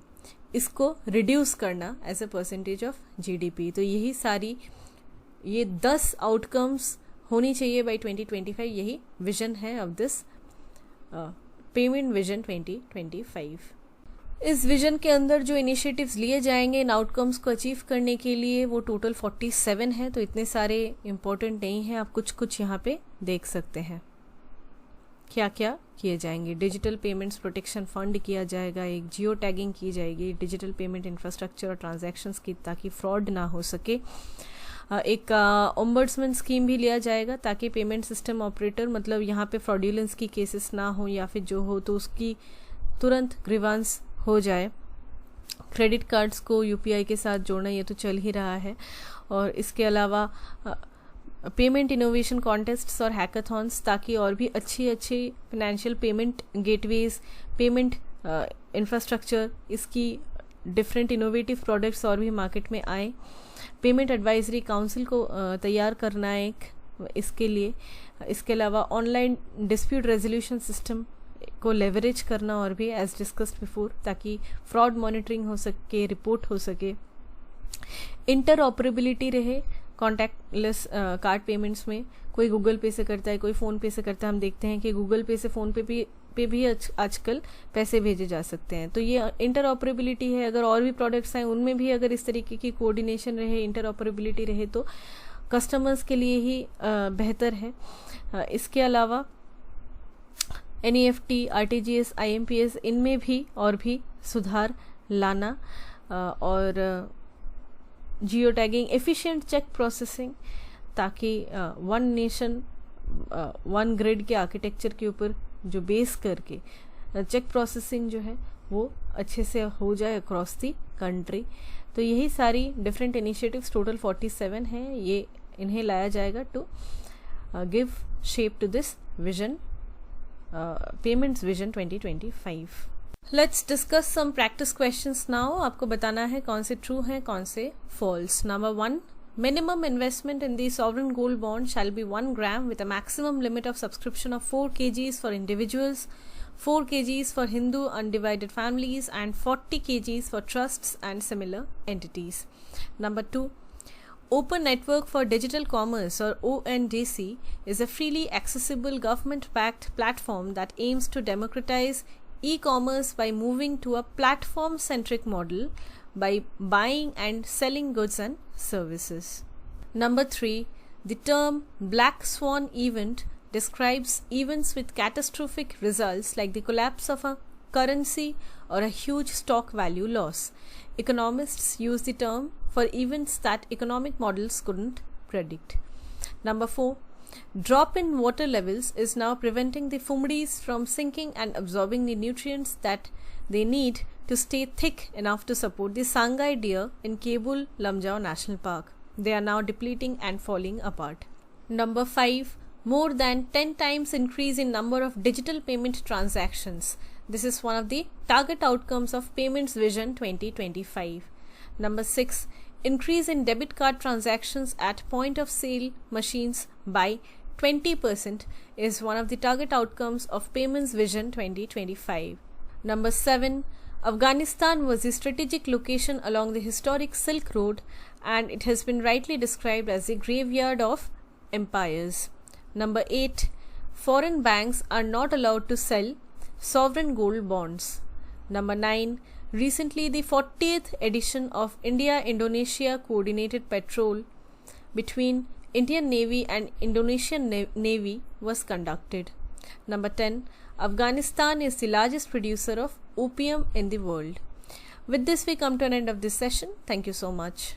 इसको रिड्यूस करना as a percentage of GDP. तो यही सारी ये 10 आउटकम्स होनी चाहिए बाई 2025, यही विजन है ऑफ दिस पेमेंट विजन 2025। इस विजन के अंदर जो इनिशिएटिव्स लिए जाएंगे इन आउटकम्स को अचीव करने के लिए वो टोटल 47 है, तो इतने सारे इम्पोर्टेंट नहीं हैं, आप कुछ कुछ यहाँ पे देख सकते हैं क्या क्या किए जाएंगे। डिजिटल पेमेंट्स प्रोटेक्शन फंड किया जाएगा, एक जियो टैगिंग की जाएगी डिजिटल पेमेंट इंफ्रास्ट्रक्चर और ट्रांजैक्शंस की, ताकि फ्रॉड ना हो सके। एक ओम्बड्समैन स्कीम भी लिया जाएगा ताकि पेमेंट सिस्टम ऑपरेटर, मतलब यहाँ पे फ्रॉड्यूलेंस की केसेस ना हो या फिर जो हो तो उसकी तुरंत ग्रीवांस हो जाए। क्रेडिट कार्ड्स को यूपीआई के साथ जोड़ना ये तो चल ही रहा है। और इसके अलावा पेमेंट इनोवेशन कॉन्टेस्ट्स और हैकाथॉन्स, ताकि और भी अच्छी financial payment gateways, payment infrastructure, इसकी डिफरेंट इनोवेटिव प्रोडक्ट्स और भी मार्केट में आए। पेमेंट एडवाइजरी काउंसिल को तैयार करना एक इसके लिए। इसके अलावा ऑनलाइन डिस्प्यूट रेजोल्यूशन सिस्टम को लेवरेज करना और भी एज डिस्कस्ड बिफोर, ताकि फ्रॉड मॉनिटरिंग हो सके, रिपोर्ट हो सके। इंटर ऑपरेबिलिटी रहे कॉन्टैक्टलेस कार्ड पेमेंट्स में, कोई गूगल पे से करता है, कोई फ़ोन पे से करता है। हम देखते हैं कि गूगल पे से फ़ोन पे भी आजकल पैसे भेजे जा सकते हैं। तो ये इंटर ऑपरेबिलिटी है। अगर और भी प्रोडक्ट्स हैं उनमें भी अगर इस तरीके की कोऑर्डिनेशन रहे, इंटर ऑपरेबिलिटी रहे, तो कस्टमर्स के लिए ही बेहतर है। इसके अलावा NEFT, RTGS, IMPS, इनमें भी और भी सुधार लाना, और geo tagging, efficient check processing, ताकि वन नेशन वन ग्रिड के आर्किटेक्चर के ऊपर जो बेस करके चेक प्रोसेसिंग जो है वो अच्छे से हो जाए अक्रॉस द कंट्री। तो यही सारी डिफरेंट इनिशिएटिव्स टोटल 47 हैं, ये इन्हें लाया जाएगा to give shape to this vision, payments vision 2025। Let's discuss some practice questions now. आपको बताना है कौन से ट्रू हैं, कौन से false. Number 1, minimum investment in the sovereign gold bond shall be 1 gram with a maximum limit of subscription of 4 kgs for individuals, 4 kgs for Hindu undivided families, and 40 kgs for trusts and similar entities. Number 2, Open Network for Digital Commerce, or ONDC, is a freely accessible government-backed platform that aims to democratize e-commerce by moving to a platform-centric model by buying and selling goods and services. Number 3, the term Black Swan event describes events with catastrophic results like the collapse of a currency or a huge stock value loss. Economists use the term for events that economic models couldn't predict. Number 4, drop in water levels is now preventing the Fumdis from sinking and absorbing the nutrients that they need to stay thick enough to support the Sangai deer in Kebul Lamjao National Park. They are now depleting and falling apart. Number 5, more than 10 times increase in number of digital payment transactions. This is one of the target outcomes of Payments Vision 2025. Number 6. Increase in debit card transactions at point of sale machines by 20% is one of the target outcomes of Payments Vision 2025. Number 7. Afghanistan was a strategic location along the historic Silk Road, and it has been rightly described as a graveyard of empires. Number 8. Foreign banks are not allowed to sell sovereign gold bonds. Number 9. Recently, the 40th edition of India-Indonesia Coordinated Patrol between Indian Navy and Indonesian Navy was conducted. Number 10. Afghanistan is the largest producer of opium in the world. With this, we come to an end of this session. Thank you so much.